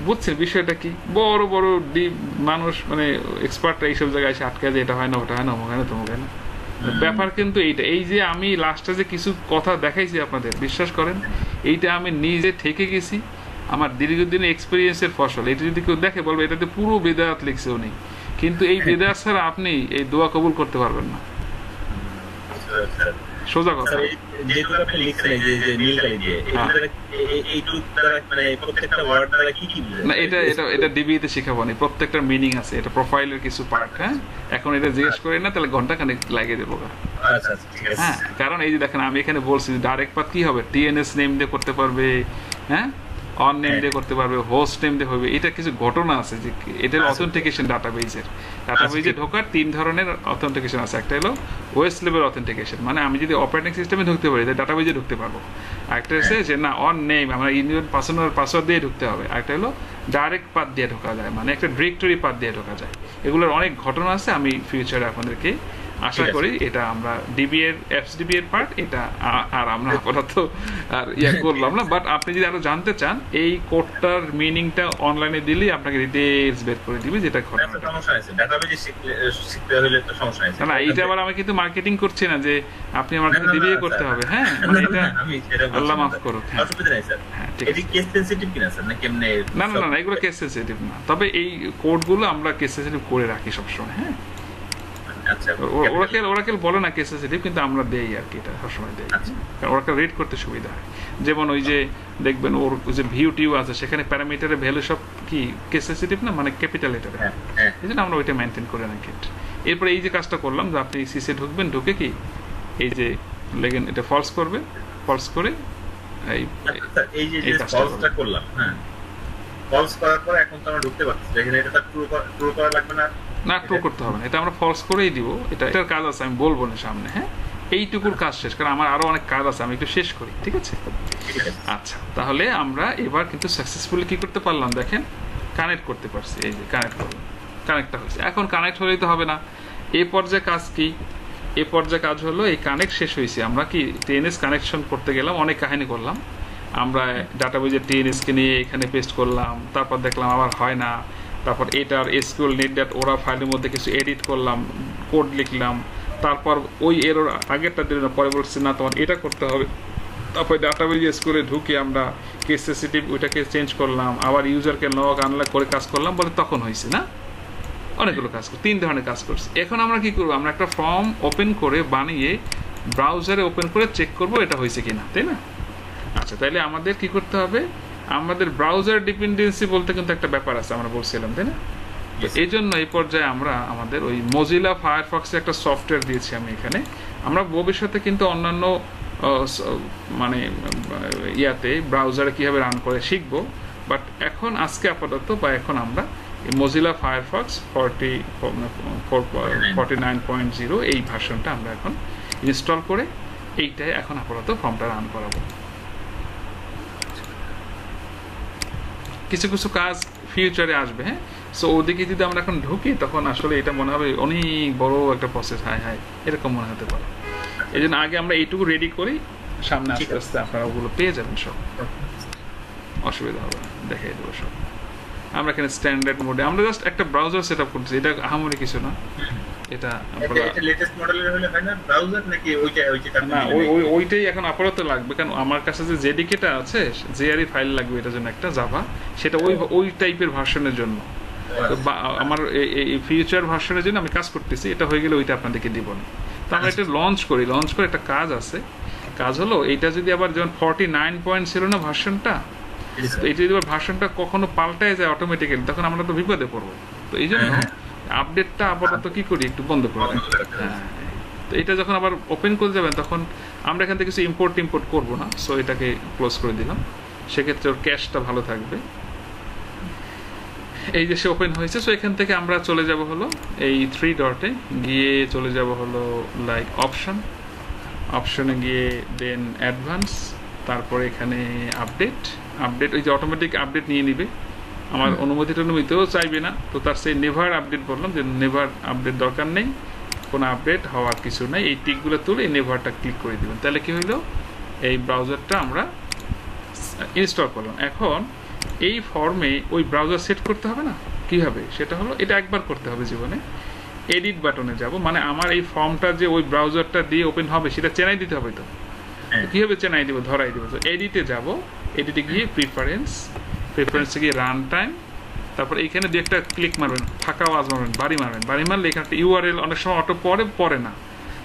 বুঝছেন বিষয়টা কি, বড় বড় ডিপ মানুষ মানে এক্সপার্টরা এইসব জায়গায় এসে আটকে যায়, এটা হয় না, ওটা হয় না, অমুক হয় না, তমুক হয় না। ব্যাপার কিন্তু এইটা, এই যে আমি লাস্টে যে কিছু কথা দেখাইছি আপনাদের, বিশ্বাস করেন এইটা আমি নিজে থেকে গেছি, আমার দীর্ঘদিনের এক্সপিরিয়েন্সের ফসল। এটা যদি কেউ দেখে বলবে এটাতে পুরো বেদাত লিখছে উনি, কিন্তু এই বেদাত ছাড়া আপনি এই দোয়া কবুল করতে পারবেন না, সোজা কথা। না এটা এটা এটা ডিবিতে শিখাবো না, প্রত্যেকটা মিনিং আছে, এটা প্রোফাইলের কিছু পার্ট। হ্যাঁ এখন এটা জিজ্ঞেস করে না, তাহলে ঘন্টা খানিক লাগিয়ে দেবো। হ্যাঁ কারণ এই যে দেখেন আমি এখানে বলছি ডাইরেক্ট পাথ কি হবে, টিএনএস নেম দিয়ে করতে পারবে, হ্যাঁ অন নেম দিয়ে করতে পারবে, হোস্ট নেম দিয়ে হবে। এটা কিছু ঘটনা আছে যে এটার অথেন্টিকেশন ডাটাবেজের, ডাটাবেজে ঢোকার 3 ধরনের অথেন্টিকেশন আছে। একটা হলো ওএস লেভেল অথেন্টিকেশন, মানে আমি যদি অপারেটিং সিস্টেমে ঢুকতে পারি তাহলে ডাটাবেজে ঢুকতে পারবো। আরেকটা হচ্ছে যে না অন নেম, আমরা ইউনিয়ন পাসওয়ার্ড দিয়ে ঢুকতে হবে। আরেকটা হলো ডাইরেক্ট পাথ দিয়ে ঢোকা যায়, মানে একটা ডিরেক্টরি পাথ দিয়ে ঢোকা যায়। এগুলোর অনেক ঘটনা আছে, আমি ফিউচারে আপনাদেরকে আশা করি এটা আমরা ডিবি এর এফএসডিবি এর পার্ট, এটা আর আমরা আপাতত আর ইয়া করলাম না। বাট আপনি যদি আরো জানতে চান এই কোডটার মিনিংটা অনলাইনে দিলেই আপনাকে ডিটেইলস বের করে দিবে, যেটা ঘটনা। না এইটা আবার আমি কিন্তু মার্কেটিং করছি না যে আপনি আমার কাছে ডিবিএ করতে হবে। হ্যাঁ মানে এটা আল্লাহ মাফ করুক। হ্যাঁ ঠিক আছে, কেস সেনসিটিভ কিনা স্যার, না কেমনে? না না না এগুলো কেস সেনসিটিভ না, তবে এই কোডগুলো আমরা কেস সেনসিটিভ করে রাখি সবসময়। হ্যাঁ ওরাকেল বলে না কেস সেনসিটিভ, কিন্তু আমরা দেই আর কি, এটা সবসময় দেই, কারণ ওরাকেল রিড করতে সুবিধা হয়। যেমন ওই যে দেখবেন ওর যে ভিউ টিউ আছে, সেখানে প্যারামিটারের ভ্যালু সব কি কেস সেনসিটিভ না, মানে ক্যাপিটাল লেটারে, এই জন্য আমরা ওইটা মেনটেন করে রাখি। এরপরে এই যে কাজটা করলাম যে আপনি সিসে ঢুকবেন, ঢুকে কি এই যে লেগেন এটা ফলস করবে, ফলস করে এই যে ফলসটা করলাম, হ্যাঁ ফলস করার পর এখন তো আমরা ঢুকতে পারছি, দেখেন এটা ট্রু করা লাগবে না, না ট্রু করতে হবে না, এটা আমরা ফলস করেই দিব। এটার কাজ আছে, আমি বলবো না সামনে। হ্যাঁ এইটুকুর কাজ শেষ, কারণ আমার আরো অনেক কাজ আছে, আমি একটু শেষ করি, ঠিক আছে? আচ্ছা তাহলে আমরা এবার কিন্তু সাকসেসফুলি কি করতে পারলাম দেখেন, কানেক্ট করতে পারছি। এই যে কানেক্ট করলাম, কানেক্টটা হয়েছে। এখন কানেক্ট হলেই তো হবে না, এই পর্যায়ে কাজ কি, এই পর্যায়ে কাজ হলো এই কানেক্ট শেষ হয়েছে, আমরা কি টিএনএস কানেকশন করতে গেলাম, অনেক কাহিনী করলাম আমরা, ডাটাবেজে টিএনএসকে নিয়ে এখানে পেস্ট করলাম, তারপর দেখলাম আবার হয় না, তারপর এটার এসকিউএল নেট ডট ওরা ফাইলের মধ্যে কিছু এডিট করলাম, কোড লিখলাম, তারপর ওই এরর আগেরটা দিল না, পরে বলছি না তোমার এটা করতে হবে, তারপর ডাটাবেজ এসকিউএলে ঢুকে আমরা কেস সেনসিটিভ ওইটাকে চেঞ্জ করলাম, আবার ইউজারকে লগ আনলক করে কাজ করলাম, বলে তখন হয়েছে না, অনেকগুলো কাজ করি, 3 ধরনের কাজ করছি। এখন আমরা কি করবো, আমরা একটা ফর্ম ওপেন করে বানিয়ে ব্রাউজারে ওপেন করে চেক করবো এটা হয়েছে কিনা, তাই না? আচ্ছা তাইলে আমাদের কি করতে হবে, আমাদের ব্রাউজার ডিপেন্ডেন্সি বলতে কিন্তু একটা ব্যাপার আছে, আমরা বলছিলাম তাই না? এই জন্য এই পর্যায়ে আমরা আমাদের ওই মজিলা ফায়ারফক্সে একটা সফটওয়্যার দিয়েছি আমি এখানে। আমরা ভবিষ্যতে কিন্তু অন্যান্য মানে ইয়াতে ব্রাউজারে কিভাবে রান করে শিখবো, বাট এখন আজকে আপাতত বা এখন আমরা মজিলা ফায়ারফক্স 49.0 এই ভার্সনটা আমরা এখন ইনস্টল করে এইটাই এখন আপাতত ফর্মটা রান করাবো। কিছু কিছু কাজ ফিউচারে আসবে। হ্যাঁ সো ওদিকে যদি আমরা এখন ঢুকি তখন আসলে এটা মনে হবে অনেক বড় একটা প্রসেস, হাই হাই এরকম মনে হতে পারে। এই জন্য আগে আমরা এইটুকু রেডি করি, সামনে আস্তে আস্তে আপনারা ওগুলো পেয়ে যাবেন, সব অসুবিধা হবে না, দেখিয়ে দেবো সব। আমরা এখানে স্ট্যান্ডার্ড মোডে আমরা জাস্ট একটা ব্রাউজার সেটআপ করতেছি, এটা আহামরি কিছু না। এটা লেটেস্ট মডেলের হলে হয় না ব্রাউজার নাকি ওইটা না ওইটাই এখন আপাতত লাগবে, কারণ আমার কাছে যে জেডিকেটা আছে জেআরই ফাইল লাগবে এটার জন্য একটা জাভা, সেটা ওই টাইপের ভার্সনের জন্য। তো আমার এই ফিউচার ভার্সনের জন্য আমি কাজ করতেছি, এটা হয়ে গেলে ওইটা আপনাদেরকে দিব না। তো আমরা এটা লঞ্চ করে একটা কাজ আছে, কাজ হলো এইটা যদি আবার যেমন 49 ছিল না ভার্সনটা, তো এটা যদি ভার্সনটা কখনো পাল্টায় যায় অটোমেটিক্যালি, তখন আমরা তো বিপদে পড়বো। তো এই জন্য আপডেটটা আপাতত কি করি একটু বন্ধ করে রাখি। হ্যাঁ, তো এটা যখন আবার ওপেন করে যাবেন তখন আমরা এখান থেকে কিছু ইম্পোর্ট করবো না, সো এটাকে ক্লোজ করে দিলাম। সেক্ষেত্রে ওর ক্যাশটা ভালো থাকবে। এই যে সে ওপেন হয়েছে, সো এখান থেকে আমরা চলে যাব হলো এই 3 ডটে গিয়ে চলে যাব হলো লাইক অপশনে গিয়ে দেন অ্যাডভান্স, তারপরে এখানে আপডেট ওই যে অটোমেটিক আপডেট নিয়ে নিবে, আমার অনুমতিও চাইবে না। তো তার সেই নেভার আপডেট বললাম যে নেভার আপডেট দরকার নেই, কোনো আপডেট হওয়ার কিছু নাই। এই টিকগুলো তুলে এই নেভারটা ক্লিক করে দিবেন, তাহলে কি হইলো এই ব্রাউজারটা আমরা ইনস্টল করলাম। এখন এই ফর্মে ওই ব্রাউজার সেট করতে হবে না, কীভাবে সেটা হলো এটা একবার করতে হবে জীবনে। এডিট বাটনে যাব, মানে আমার এই ফর্মটা যে ওই ব্রাউজারটা দিয়ে ওপেন হবে সেটা চেনাই দিতে হবে। তো কীভাবে চেনাই দেবো, ধরাই দেবো। তো এডিটে যাব, এডিটে গিয়ে প্রিফারেন্সে গিয়ে রান টাইম, তারপর এইখানে দিয়ে একটা ক্লিক মারবেন, ফাঁকা আওয়াজ মারবেন, বাড়ি মারলে এখানে একটা ইউআরএল অনেক সময় অটো পড়ে না,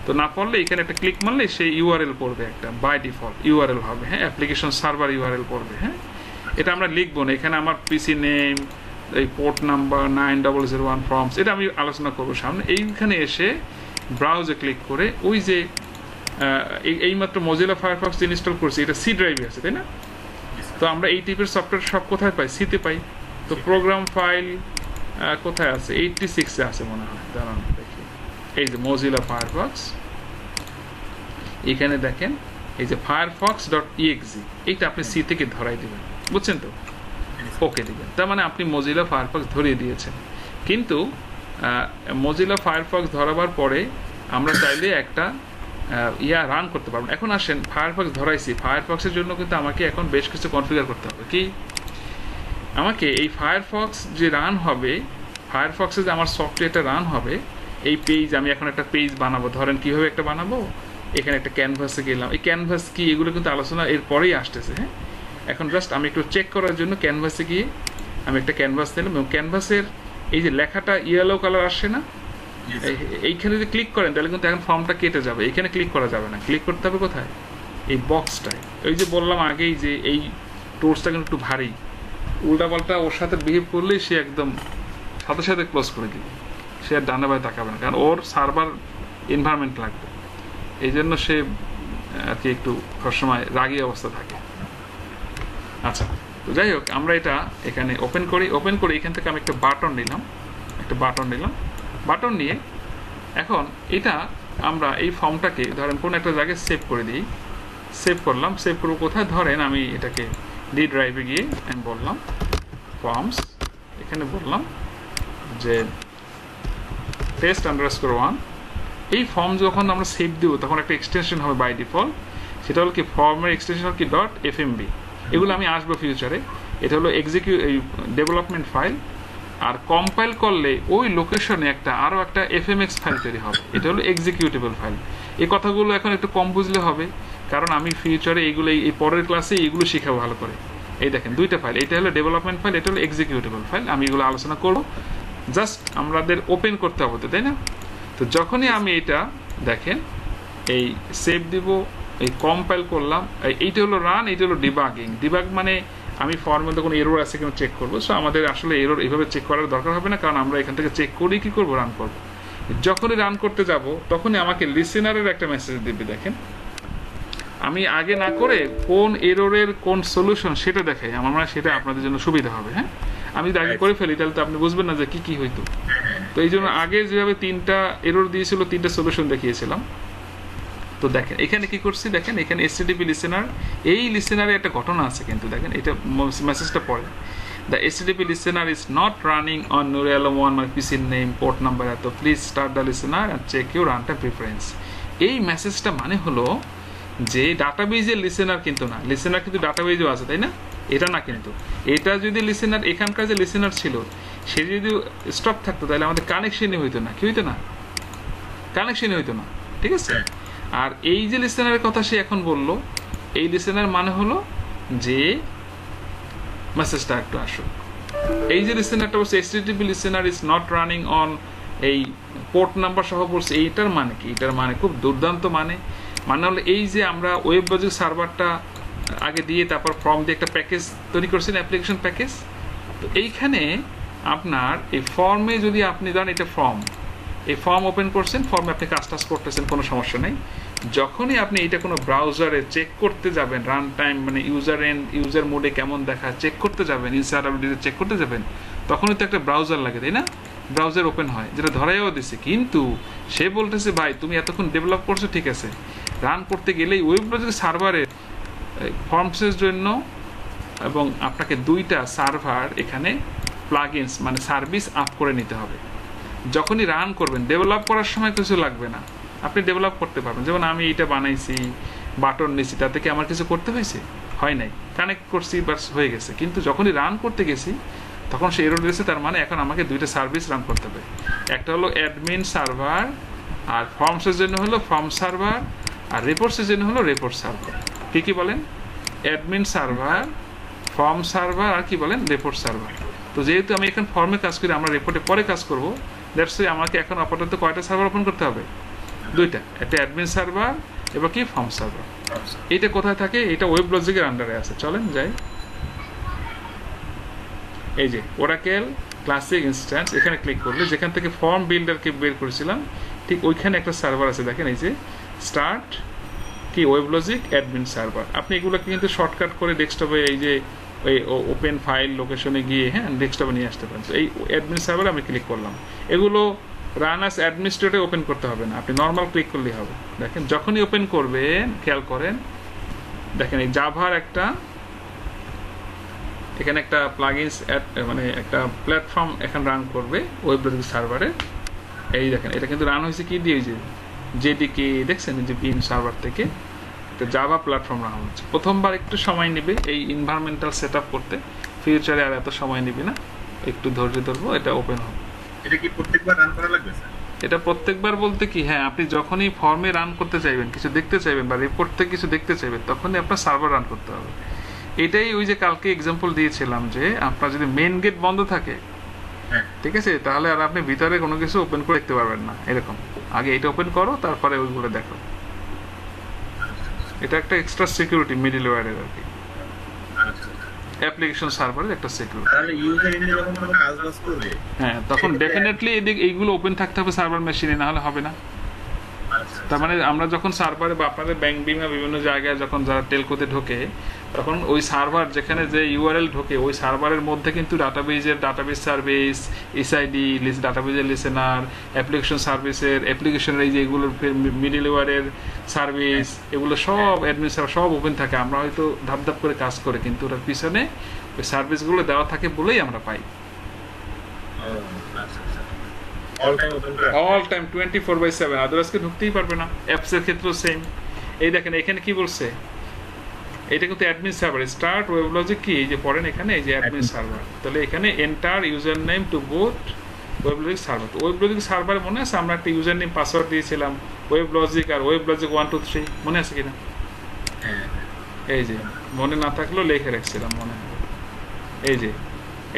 তো না পড়লে এখানে একটা ক্লিক মারলে সেই ইউআরএল পড়বে, একটা বাই ডিফল্ট ইউআরএল হবে। হ্যাঁ, অ্যাপ্লিকেশন সার্ভার ইউআরএল পড়বে। হ্যাঁ, এটা আমরা লিখবো না, এখানে আমার পিসি নেম, এই পোর্ট নাম্বার 9001 ফর্মস, এটা আমি আলোচনা করবো সামনে। এইখানে এসে ব্রাউজে ক্লিক করে ওই যে এইমাত্র মজিলা ফায়ারফক্স ইনস্টল করছি, এটা সি ড্রাইভে আছে, তাই না? তো আমরা এই টাইপের সফটওয়্যার সব কোথায় পাই? সিতে পাই। তো প্রোগ্রাম ফাইল কোথায় আছে? 86-এ আছে মনে হয়, দাঁড়ান দেখি। এই যে মজিলা ফায়ারফক্স, এখানে দেখেন এই যে firefox.exe, এইটা আপনি সি থেকে ধরাই দিবেন, বুঝছেন তো? ওকে দিবেন, তার মানে আপনি মজিলা ফায়ারফক্স ধরিয়ে দিয়েছেন। কিন্তু মজিলা ফায়ারফক্স ধরাবার পরে আমরা চাইলে একটা রান করতে পারবেন। এখন আসেন ফায়ারফক্স ধরাইছি, ফায়ারফক্সের জন্য কিন্তু আমাকে এখন বেশ কিছু কনফিগার করতে হবে। কি আমাকে এই ফায়ারফক্স যে রান হবে, ফায়ারফক্সে যে আমার সফটওয়্যারটা রান হবে, এই পেজ আমি এখন একটা পেজ বানাবো। ধরেন কিভাবে একটা বানাবো, এখানে একটা ক্যানভাসে গেলাম, এই ক্যানভাস কি এগুলো কিন্তু আলোচনা এর পরেই আসতেছে। হ্যাঁ, এখন জাস্ট আমি একটু চেক করার জন্য ক্যানভাসে গিয়ে আমি একটা ক্যানভাস নিলাম, এবং ক্যানভাসের এই যে লেখাটা ইয়েলো কালার আসছে না, এইখানে যদি ক্লিক করেন তাহলে কিন্তু এখন ফর্মটা কেটে যাবে। এখানে ক্লিক করা যাবে না, ক্লিক করতে হবে কোথায়? এই বক্সটায়। ওই যে বললাম আগেই যে এই টোর্সটা কিন্তু একটু ভারী, উল্টাপাল্টা ওর সাথে বিহেভ করলেই সে একদম সাথে সাথে ক্লোজ করে দিবে, সে আর ডানে বায়ে তাকাবে না, কারণ ওর সার্ভার এনভায়রনমেন্ট লাগবে। এই জন্য সে আর কি একটু সবসময় রাগী অবস্থা থাকে। আচ্ছা, তো যাই হোক, আমরা এটা এখানে ওপেন করি এখান থেকে আমি একটা বাটন নিলাম, বাটন নিয়ে এখন এটা আমরা এই ফর্মটাকে ধরেন কোনো একটা জায়গায় সেভ করে দিই। সেভ করবো কোথায়? ধরেন আমি এটাকে ডি ড্রাইভে গিয়ে আমি বললাম ফর্মস, এখানে বললাম যে test_1। এই ফর্ম যখন আমরা সেভ দেবো তখন একটা এক্সটেনশন হবে বাই ডিফল্ট, সেটা হলো কি ফর্মের এক্সটেনশন হল কি .fmb। এগুলো আমি আসবো ফিউচারে। এটা হলো ডেভেলপমেন্ট ফাইল, আর কম্পাইল করলে ওই লোকেশনে আরও একটা fmx ফাইল তৈরি হবে, এটা হলো এক্সিকিউটেবল ফাইল। এই কথাগুলো এখন একটু কম বুঝলে হবে, কারণ আমি ফিউচারে এইগুলো এই পরের ক্লাসে এইগুলো শিখাবো ভালো করে। এই দেখেন দুইটা ফাইল, এটা হলো ডেভেলপমেন্ট ফাইল, এটা হলো এক্সিকিউটেবল ফাইল। আমি এগুলো আলোচনা করবো, জাস্ট আমাদের ওপেন করতে হবে তো, তাই না? তো যখনই আমি এটা দেখেন এই সেভ দিব, এই কম্পাইল করলাম, এইটা হলো রান, এইটা হলো ডিবাগ মানে আমি ফর্মের কোনো এরর আছে কিনা চেক করবো। সো আমাদের আসলে এরর এইভাবে চেক করার দরকার হবে না, কারণ আমরা এখান থেকে চেক করেই কি করবো, রান করবো। যখনই রান করতে যাব তখনই আমাকে লিসেনারের একটা মেসেজ দিবে। দেখেন আমি আগে না করে কোন এররের কোন সলিউশন সেটা দেখাই, আমার মনে হয় সেটা আপনাদের জন্য সুবিধা হবে। হ্যাঁ, আমি যদি আগে করে ফেলি তাহলে তো আপনি বুঝবেন না যে কি হইতো। তো এই জন্য আগে যেভাবে 3টা এরর দিয়েছিল 3টা সলিউশন দেখিয়েছিলাম। তো দেখেন এখানে কি করছি, দেখেন এখানে HTTP লিসেনার, এই লিসেনারে একটা ঘটনা আছে কিন্তু দেখেন এটা মেসেজটা পড়ে, the HTTP listener is not running on NureAlum1 মানে পিসির নেম পোর্ট নাম্বার এত, please start the listener and check your runtime preference. এই মেসেজটা মানে হলো যে ডাটাবেজের লিসেনার কিন্তু না, লিসেনার কিন্তু ডাটাবেজও আছে, তাই না? এটা না, কিন্তু এটা যদি লিসেনার, এখানকার যে লিসেনার ছিল সে যদি স্টপ থাকতো তাহলে আমাদের কানেকশনই হইতো না, কি হইতো না, কানেকশনই হইতো না, ঠিক আছে। আর এই যে লিসেনারের কথা সে এখন বললো, এই লিসেনার মানে হলো যে মেসেজটা একটু আসুক। এই যে লিসেনারটা বলছে HTTP listener is not running on, এই পোর্ট নাম্বার সহ বলছে, এইটার মানে কি? এটার মানে খুব দুর্দান্ত মানে হলো এই যে আমরা ওয়েব ব্রাউজিং সার্ভারটা আগে দিয়ে তারপর ফর্ম দিয়ে একটা প্যাকেজ তৈরি করছেন, অ্যাপ্লিকেশন প্যাকেজ। তো এইখানে আপনার এই ফর্মে যদি আপনি জানেন এটা ফর্ম, এই ফর্ম ওপেন করছেন, ফর্মে আপনি কাজ টাজ করতেছেন, কোনো সমস্যা নেই। যখনই আপনি এটা কোনো ব্রাউজারে চেক করতে যাবেন, রান টাইম মানে ইউজার মোডে কেমন দেখা চেক করতে যাবেন, ইনস্টলেবিলিটি চেক করতে যাবেন, তখনই তো একটা ব্রাউজার লাগে, তাই না? ব্রাউজার ওপেন হয়, যেটা ধরাইও দিছে। কিন্তু সে বলতেছে ভাই তুমি এতক্ষণ ডেভেলপ করছো ঠিক আছে, রান করতে গেলেই ওয়েব ব্রাউজার সার্ভারের ফর্মসের জন্য এবং আপনাকে 2টা সার্ভার এখানে প্লাগইনস মানে সার্ভিস আপ করে নিতে হবে। যখনই রান করবেন, ডেভেলপ করার সময় কিছু লাগবে না, আপনি ডেভেলপ করতে পারবেন। যেমন আমি এটা বানাইছি, বাটন নিয়েছি, তাতে কি আমার কিছু করতে হয়েছে? হয় নাই, কানেক্ট করছি বাস হয়ে গেছে। কিন্তু যখনই রান করতে গেছি তখন সে এরর দিয়েছে, তার মানে এখন আমাকে 2টা সার্ভিস রান করতে হবে। একটা হলো অ্যাডমিন সার্ভার, আর ফর্মসের জন্য হলো ফর্ম সার্ভার, আর রিপোর্টসের জন্য হলো রিপোর্ট সার্ভার। কি বলেন? অ্যাডমিন সার্ভার, ফর্ম সার্ভার, আর কি বলেন রিপোর্ট সার্ভার। তো যেহেতু আমি এখন ফর্মে কাজ করি, আমরা রিপোর্টে পরে কাজ করবো, দ্যাটস ওয়াই আমাকে এখন আপাতত কয়টা সার্ভার ওপেন করতে হবে? 2টা, একটা অ্যাডমিন সার্ভার এবং কি ফর্ম সার্ভার। এইটা কোথায় থাকে? এটা ওয়েব লজিকের আন্ডারে আছে। চলেন যাই, এই যে ওরাকেল ক্লাসিক ইনস্ট্যান্স, এখানে ক্লিক করলে যেখান থেকে ফর্ম বিল্ডারকে বের করেছিলাম ঠিক ওইখানে একটা সার্ভার আছে, দেখেন এই যে স্টার্ট কি ওয়েব লজিক অ্যাডমিন সার্ভার। আপনি এগুলোকে কিন্তু শর্টকাট করে ডেস্কটপে এই যে ওই ওপেন ফাইল লোকেশনে গিয়ে হ্যাঁ ডেস্কটপে নিয়ে আসতে পারেন। তো এই অ্যাডমিন সার্ভারে আমি ক্লিক করলাম, এগুলো রান অ্যাজ অ্যাডমিনিস্ট্রেটর ওপেন করতে হবে না, আপনি নর্মাল ক্লিক করলেই হবে। দেখেন যখনই ওপেন করবেন খেয়াল করেন, দেখেন এই জাভার একটা এখানে একটা প্লাগইনস মানে একটা প্ল্যাটফর্ম এখন রান করবে ওয়েব ব্রাউজিং সার্ভারে। এই দেখেন এটা কিন্তু রান হয়েছে কি দিয়ে, যে জেডিকে দেখছেন যে বিম সার্ভার থেকে একটা জাভা প্ল্যাটফর্ম রান হচ্ছে। প্রথমবার একটু সময় নেবে এই এনভায়রনমেন্টাল সেট আপ করতে, ফিউচারে আর এত সময় নেবে না, একটু ধৈর্য ধরবো, এটা ওপেন হবে। এটা কি প্রত্যেকবার রান করা লাগবে স্যার? এটা প্রত্যেকবার বলতে কি, হ্যাঁ আপনি যখনই ফর্মে রান করতে চাইবেন, কিছু দেখতে চাইবেন বা রিপোর্ট থেকে কিছু দেখতে চাইবেন, তখনই আপনার সার্ভার রান করতে হবে। এটাই ওই যে কালকে এক্সাম্পল দিয়েছিলাম যে আপনার যদি মেইন গেট বন্ধ থাকে, ঠিক আছে, তাহলে আর আপনি ভিতরে কোনো কিছু ওপেন করে দেখতে পারবেন না। এরকম আগে এটা ওপেন করো, তারপরে ওইগুলো দেখো। এটা একটা এক্সট্রা সিকিউরিটি মিডলওয়্যারের আর কি, অ্যাপ্লিকেশন সার্ভারের একটা সিকিউরিটি। তাহলে ইউজার এনে যখন কোনো কাজ বাজ করবে, হ্যাঁ তখন ডেফিনেটলি এইগুলো ওপেন থাকতে হবে সার্ভার মেশিনে, না হলে হবে না। তার মানে আমরা যখন সার্ভারে বা আপনাদের ব্যাংক বিমা বিভিন্ন জায়গায় যখন যারা টেলকোতে ঢোকে, তখন ওই সার্ভার যেখানে যে ইউআরএল ঢোকে ওই সার্ভারের মধ্যে কিন্তু ডাটাবেজ সার্ভিস, এসআইডি ডাটাবেজের লিসেনার, অ্যাপ্লিকেশন সার্ভিসের অ্যাপ্লিকেশনের এই যে এগুলোর মিডলওয়্যারের সার্ভিস, এগুলো সব অ্যাডমিন সার্ভার সব ওপেন থাকে। আমরা হয়তো ধাপ ধাপ করে কাজ করে, কিন্তু ওটার পিছনে ওই সার্ভিসগুলো দেওয়া থাকে বলেই আমরা পাই। অল টাইম 24/7, আদারওয়াইজকে ঢুকতেই পারবে না। অ্যাপসের ক্ষেত্রেও সেম। এই দেখেন এখানে কি বলছে, এটা কিন্তু admin server start web logic কি, এই যে পড়েন এখানে এই যে অ্যাডমিন সার্ভার, তাহলে এখানে enter user name to both web logic server. তো ওয়েব লজিক সার্ভার মনে আছে আমরা একটা ইউজার নেম পাসওয়ার্ড দিয়েছিলাম ওয়েব লজিক আর ওয়েব লজিক 1 2 3, মনে আছে কিনা? এই যে মনে না থাকলেও লিখে রাখছিলাম, মনে হয় এই যে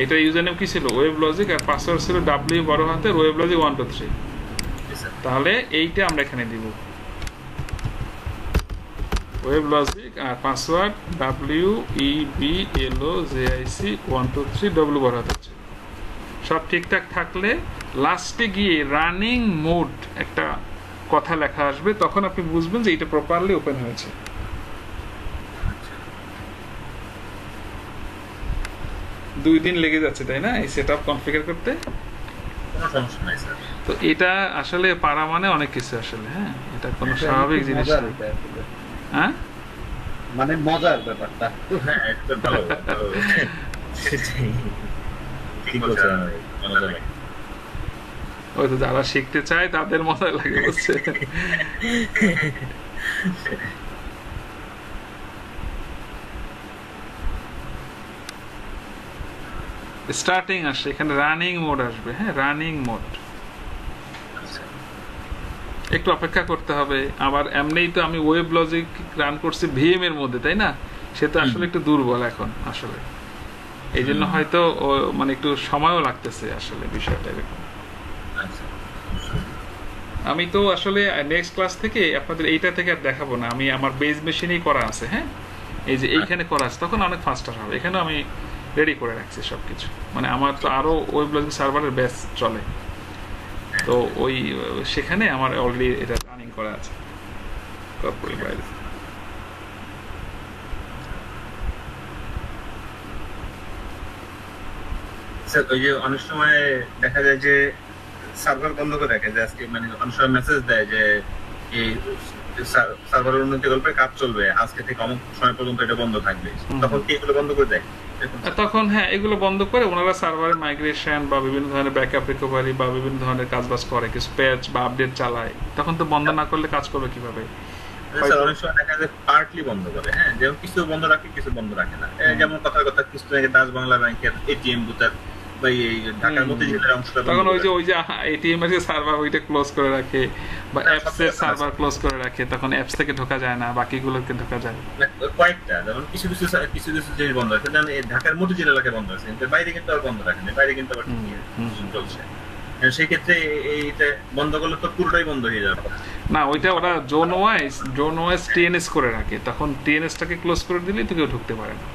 এটা ইউজার নেম কি ছিল ওয়েব লজিক, আর পাসওয়ার্ড ছিল ডাব্লিউ বড় হাতের ওয়েব লজিক 1 2 3। তাহলে এইটা আমরা এখানে দিব ওয়েব লজিক, আর পাসওয়ার্ড WEBLOJIC123 বড় হাতের। সব ঠিকঠাক থাকলে লাস্টে গিয়ে রানিং মোড একটা কথা লেখা আসবে, তখন আপনি বুঝবেন যে এটা প্রপারলি ওপেন হয়েছে। দুই দিন লেগে যাচ্ছে তাই না এই সেটআপ কনফিগার করতে? তো এটা আসলে পারা মানে অনেক কিছু আসলে, হ্যাঁ এটা কোনো স্বাভাবিক জিনিস না। হ্যাঁ মানে মজার ব্যাপারটা, হ্যাঁ একদম ভালো ওই তো যারা শিখতে চায় তাদের মজা লাগে বুঝছে। স্টার্টিং আসছে, এখানে রানিং মোড আসবে। হ্যাঁ, রানিং মোড, একটু অপেক্ষা করতে হবে। আবার এমনিই তো আমি ওয়েব লজিক রান করছি ভিএম এর মধ্যে, তাই না? সে তো আসলে একটু দুর্বল এখন আসলে, এই জন্য হয়তো মানে একটু সময়ও লাগতেছে আসলে বিষয়টা এরকম। আমি তো আসলে নেক্সট ক্লাস থেকে আপনাদের এইটা থেকে আর দেখাবো না, আমি আমার বেস মেশিনেই করা আছে। হ্যাঁ, এই যে এইখানে করা আছে, তখন অনেক ফাস্টার হবে। এখানে আমি রেডি করে রাখছি সবকিছু, মানে আমার তো আরো ওয়েব লজিক সার্ভারের বেস চলে, তো ওই সেখানে আমার অলরেডি এটা রানিং করা আছে কর্পোরেট বাইরে। স্যার ওই যে অনেক সময় দেখা যায় যে সার্ভার বন্ধ করে রাখে, যে আজকে মানে অনেক সময় মেসেজ দেয় যে এই সার্ভারের উন্নতি করবে, কাজ চলবে আজকে থেকে অমুক সময় পর্যন্ত এটা বন্ধ থাকবে, তখন কি এগুলো বন্ধ করে দেয়? তখন হ্যাঁ, এগুলো বন্ধ করে ওনারা সার্ভারের মাইগ্রেশন বা বিভিন্ন ধরনের ব্যাকআপ রিকভারি বা বিভিন্ন ধরনের কাজবাজ করে, কিছু প্যাচ বা আপডেট চালায়। তখন তো বন্ধ না করলে কাজ করবে কিভাবে? অনেক সময় দেখা যায় পার্টলি বন্ধ করে, হ্যাঁ, যেমন কিছু বন্ধ রাখে কিছু বন্ধ রাখে না। যেমন কথার কথা কিছু আগে দাস বাংলা ব্যাংকের এটিএম বুথের বা এই ঢাকার মতিঝিলের অংশটা, তখন ওই যে এটিএম এর যে সার্ভার ওইটা ক্লোজ করে রাখে, বা অ্যাপস এর সার্ভার ক্লোজ করে রাখে, তখন অ্যাপস থেকে ঢোকা যায় না, বাকিগুলোকে ঢোকা যায়। কয়েকটা যেমন কিছু কিছু জিনিস বন্ধ আছে, যেমন ঢাকার মতিঝিল এলাকায় বন্ধ আছে, কিন্তু বাইরে কিন্তু আর বন্ধ রাখেনি, বাইরে কিন্তু আবার চলছে। সেই ক্ষেত্রে এইটা বন্ধ করলে তো পুরোটাই বন্ধ হয়ে যাবে না, ওইটা ওরা জোন ওয়াইজ টিএনএস করে রাখে, তখন টিএনএসটাকে ক্লোজ করে দিলেই তো কেউ ঢুকতে পারে না।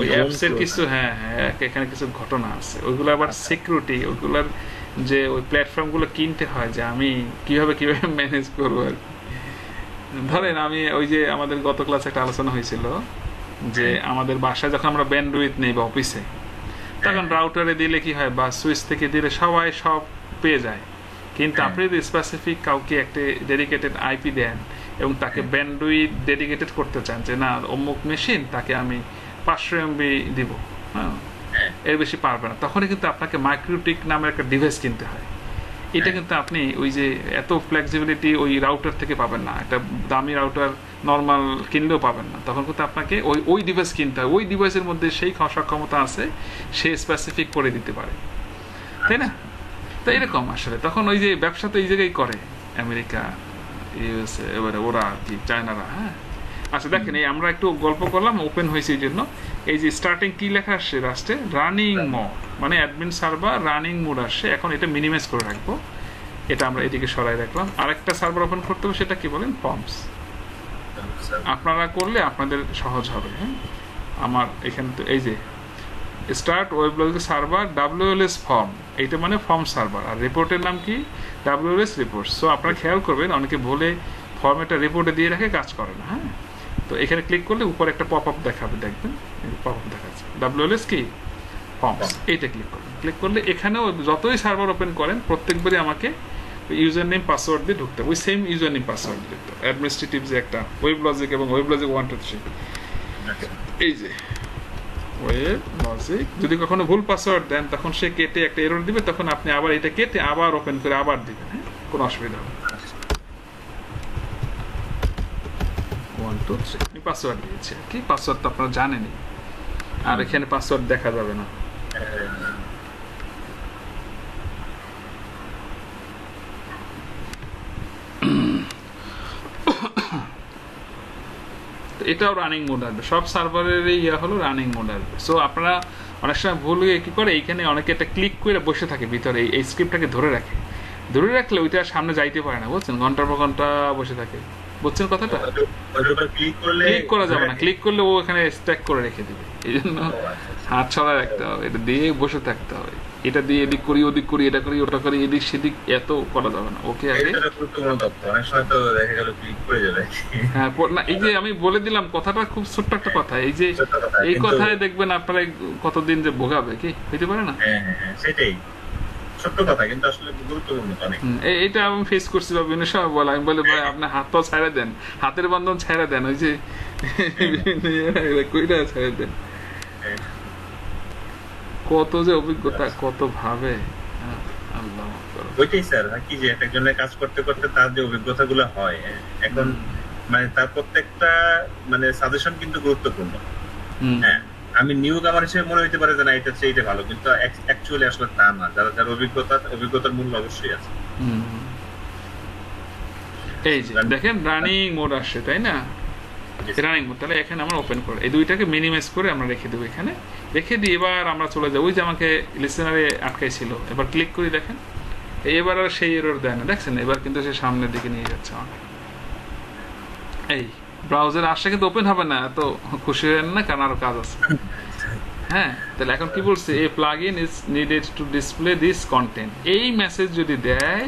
ওই অ্যাপস এর কিছু হ্যাঁ এখানে কিছু ঘটনা আছে, ওইগুলো আবার সিকিউরিটি, ওইগুলোর যে ওই প্ল্যাটফর্মগুলো কিনতে হয়, যে আমি কিভাবে ম্যানেজ করবো আর কি। ধরেন আমি ওই যে আমাদের গত ক্লাসে একটা আলোচনা হয়েছিল যে আমাদের বাসায় যখন আমরা ব্যান্ডউইথ নেই বা অফিসে, তখন রাউটারে দিলে কি হয় বা সুইচ থেকে দিলে সবাই সব পেয়ে যায়, কিন্তু আপনি যদি স্পেসিফিক কাউকে একটা ডেডিকেটেড আইপি দেন এবং তাকে ব্যান্ডউইথ ডেডিকেটেড করতে চান, যে না অমুক মেশিন তাকে আমি 500 MB দিব, হ্যাঁ, এর বেশি পারবে না, তখনই কিন্তু আপনাকে মাইক্রোটিক নামের একটা ডিভাইস কিনতে হয়। এটা কিন্তু আপনি ওই যে এত ফ্লেক্সিবিলিটি ওই রাউটার থেকে পাবেন না, একটা দামি রাউটার নর্মাল কিনলেও পাবেন না, তখন কিন্তু আপনাকে ওই ডিভাইস কিনতে হয়। ওই ডিভাইসের মধ্যে সেই সক্ষমতা আছে, সে স্পেসিফিক করে দিতে পারে, তাই না? তো এরকম আসলে তখন ওই যে ব্যবসা তো এই জায়গায় করে আমেরিকা, ইউএসএ, এবারে ওরা কি চায়নারা। হ্যাঁ, আচ্ছা দেখেন, এই আমরা একটু গল্প করলাম, ওপেন হয়েছে এই জন্য। এই যে স্টার্টিং কি লেখা আসছে লাস্টে, রানিং মোড, মানে অ্যাডমিন সার্ভার রানিং মোড আসছে। এখন এটা মিনিমাইজ করে রাখবো, এটা আমরা এদিকে সরাই রাখলাম। আরেকটা সার্ভার ওপেন করতে হবে, সেটা কি বলেন, ফর্মস। আপনারা করলে আপনাদের সহজ হবে। হ্যাঁ, আমার এখানে তো এই যে start web logic server WLS form, এইটা মানে ফর্ম সার্ভার, আর রিপোর্টের নাম কি WLS রিপোর্ট। সো আপনারা খেয়াল করবেন, অনেকে বলে ফর্মেটটা রিপোর্টে দিয়ে রাখে, কাজ করে না। হ্যাঁ, তো এখানে ক্লিক করলে উপরে একটা পপ আপ দেখাবে, দেখবেন পপ আপ দেখাচ্ছে WLS কি ফর্মস, এইটা ক্লিক করবেন। ক্লিক করলে এখানেও যতই সার্ভার ওপেন করেন প্রত্যেকবারই আমাকে ইউজার নেম পাসওয়ার্ড দিয়ে ঢুকতে হবে, ওই সেম ইউজার নেম পাসওয়ার্ড দিয়ে ঢুকতে হবে। অ্যাডমিনিস্ট্রেটিভ যে একটা ওয়েব লজিক এবং ওয়েব লজিক 1 2 3, এই যে ওয়েব লজিক, যদি কখনো ভুল পাসওয়ার্ড দেন তখন সে কেটে একটা এরর দিবে, তখন আপনি আবার এটা কেটে আবার ওপেন করে আবার দিবেন। হ্যাঁ, কোনো অসুবিধা হবে না। 1 2 3 আমি পাসওয়ার্ড দিয়েছি আর কি, পাসওয়ার্ড তো আপনারা জানেনই, আর এখানে পাসওয়ার্ড দেখা যাবে না। এটাও রানিং মোড আসবে, সব সার্ভারের হলো রানিং মোড আসবে। সো আপনারা অনেক সময় ভুল হয়ে কি করে, এইখানে অনেকে একটা ক্লিক করে বসে থাকে ভিতরে, এই স্ক্রিপ্টটাকে ধরে রাখলে ওইটা সামনে যাইতে পারে না, বুঝছেন, ঘন্টার পর ঘন্টা বসে থাকে, বুঝছেন কথাটা? ক্লিক করা যাবে না, ক্লিক করলে ও এখানে স্ট্যাক করে রেখে দিবে, এই জন্য হাত ছড়া রাখতে হবে, এটা দিয়ে বসে থাকতে হবে, এটা দিয়ে এদিক করি ওদিক করি, এটা করি ওটা করি, এদিক সেদিক এত করা যাবে না। ওকে, আগে হ্যাঁ না, এই যে আমি বলে দিলাম কথাটা, খুব ছোট্ট একটা কথা, এই যে এই কথায় দেখবেন আপনারা কতদিন যে ভোগাবে, কি হইতে পারে না, সেটাই ছোট্ট কথা, কিন্তু আসলে গুরুত্বপূর্ণ অনেক। এইটা আমি ফেস করছি বা বিভিন্ন সময় বলা, আমি বলে ভাই আপনার হাত পা ছাড়া দেন, হাতের বন্ধন ছাড়া দেন, ওই যে কইটা ছাড়া দেন, কত যে অভিজ্ঞতা, কত ভাবে। আল্লাহ ওইটাই স্যার, কি যে একজনের কাজ করতে করতে তার যে অভিজ্ঞতা গুলো হয়, এখন মানে তার প্রত্যেকটা মানে সাজেশন কিন্তু গুরুত্বপূর্ণ। হ্যাঁ, আমি নিউ কামার হিসেবে মনে হইতে পারে যে না এটা চেয়ে ভালো, কিন্তু অ্যাকচুয়ালি আসলে তা না। যারা যারা অভিজ্ঞতার মূল্য অবশ্যই আছে। এই যে দেখেন রানিং মোড আসছে, তাই না? রানিং মোড, তাহলে এখানে আমরা ওপেন করে এই দুইটাকে মিনিমাইজ করে আমরা রেখে দেবো এখানে, রেখে দিয়ে এবার আমরা চলে যাবো। ওই যে আমাকে লিসেনারে আটকাইছিল, এবার ক্লিক করি, দেখেন এবার আর সেই এরর দেয় না, দেখছেন? এবার কিন্তু সে সামনের দিকে নিয়ে যাচ্ছে আমাকে। এই ব্রাউজার আসলে কিন্তু ওপেন হবে না, এত খুশি হবেন না, কারণ আরো কাজ আছে। হ্যাঁ, তাহলে এখন কি বলছে, a plugin is needed to display this content. এই মেসেজ যদি দেয়,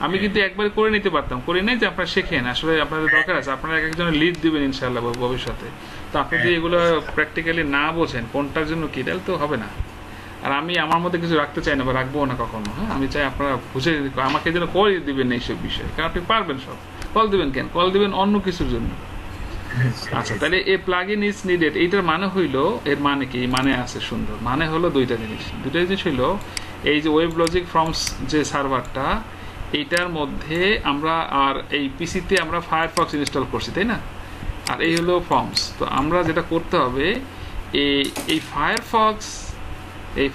আমি কিন্তু একবার করে নিতে পারতাম, করে নেই যে আপনারা শেখেন, আসলে আপনাদের দরকার আছে, আপনারা এক একজনের লিড দিবেন ইনশাআল্লাহ ভবিষ্যতে। তো আপনি যদি এগুলো প্র্যাকটিক্যালি না বোঝেন কোনটার জন্য কি, তাহলে তো হবে না। আর আমি আমার মধ্যে কিছু রাখতে চাই না বা রাখবো না কখনো। হ্যাঁ, আমি চাই আপনারা বুঝে আমাকে যেন কল দিবেন এইসব বিষয়ে, কারণ আপনি পারবেন সব। কল দিবেন কেন? কল দিবেন অন্য কিছুর জন্য। আচ্ছা, তাহলে এ প্লাগইন ইজ নিডেড, এইটার মানে হইলো, এর মানে কি? মানে আছে সুন্দর, মানে হলো দুইটা জিনিস হইলো, এই যে ওয়েব লজিক ফর্মস যে সার্ভারটা, এইটার মধ্যে আমরা আর এই পিসিতে আমরা ফায়ারফক্স ইনস্টল করছি, তাই না? আর এই হলো ফর্মস। তো আমরা যেটা করতে হবে, এই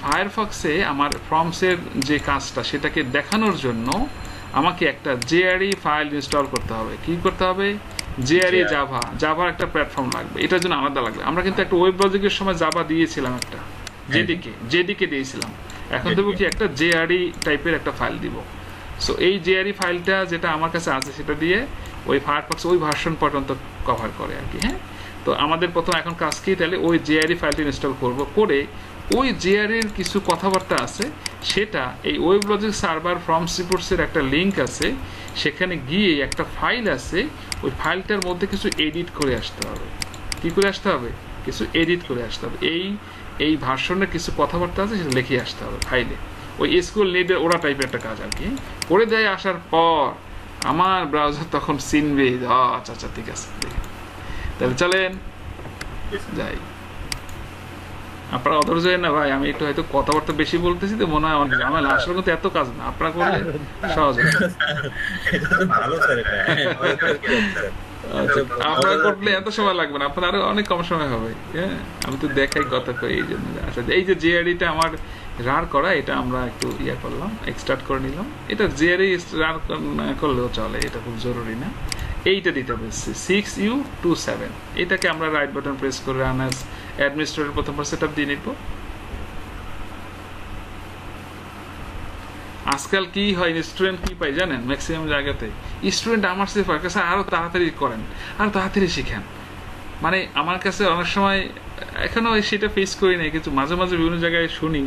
ফায়ারফক্সে আমার ফর্মসের যে কাজটা সেটাকে দেখানোর জন্য আমাকে একটা জেআরই ফাইল ইনস্টল করতে হবে। কি করতে হবে? জেআরই জাভার একটা প্ল্যাটফর্ম লাগবে, এটার জন্য আলাদা লাগবে। আমরা কিন্তু একটা ওয়েব লজিকের সময় জাভা দিয়েছিলাম, একটা জেডিকে দিয়েছিলাম। এখন দেবো কি, একটা জেআরই টাইপের একটা ফাইল দিব। সো এই জেআরই ফাইলটা যেটা আমার কাছে আছে সেটা দিয়ে ওই ফায়ারফক্স ওই ভার্সন পর্যন্ত কভার করে আর কি। হ্যাঁ, তো আমাদের প্রথম এখন কাজ কি, তাহলে ওই জেআরই ফাইলটা ইনস্টল করব, করে ওই জেআরইর কিছু কথাবার্তা আছে সেটা এই ওয়েব লজিক সার্ভার ফর্মস রিপোর্টসের একটা লিঙ্ক আছে, সেখানে গিয়ে একটা ফাইল আছে, ওই ফাইলটার মধ্যে কিছু এডিট করে আসতে হবে। কি করে আসতে হবে? কিছু এডিট করে আসতে হবে। এই ভার্সনের কিছু কথাবার্তা আছে সেটা লিখে আসতে হবে ফাইলে। ওই এসকিউএল নিডের ওরা টাইপের একটা কাজ আর কি। করে দেয়, আসার পর আমার ব্রাউজার তখন চিনবে, আচ্ছা আচ্ছা ঠিক আছে, তাহলে চলেন যাই। আপনারা অধৈর্য হয়ে না ভাই, আমি একটু হয়তো কথাবার্তা বেশি বলতেছি তো মনে হয় অনেক ঝামেলা, আসলে কিন্তু এত কাজ না, আপনারা করলে সহজ। আপনারা করলে এত সময় লাগবে না, আপনার আরো অনেক কম সময় হবে। হ্যাঁ, আমি তো দেখাই কথা কই এই জন্য। আচ্ছা, এই যে জেআরইটা আমার রান করা, এটা আমরা একটু করলাম, এক্সট্রাক্ট করে নিলাম। এটা জেআরই রান করলেও চলে, এটা খুব জরুরি না। এইটা দিতে হবে 6U27, এটাকে আমরা রাইট বাটন প্রেস করে রান অ্যাজ অ্যাডমিনিস্ট্রেটর প্রথমবার সেটআপ দিয়ে নিব। আজকাল কি হয়, স্টুডেন্ট কি পাই জানেন? ম্যাক্সিমাম জায়গাতে স্টুডেন্ট আমার কাছে আরো তাড়াতাড়ি করেন, আরো তাড়াতাড়ি শিখেন। মানে আমার কাছে অনেক সময় এখনো সেটা ফেস করি নাই, কিন্তু মাঝে মাঝে বিভিন্ন জায়গায় শুনি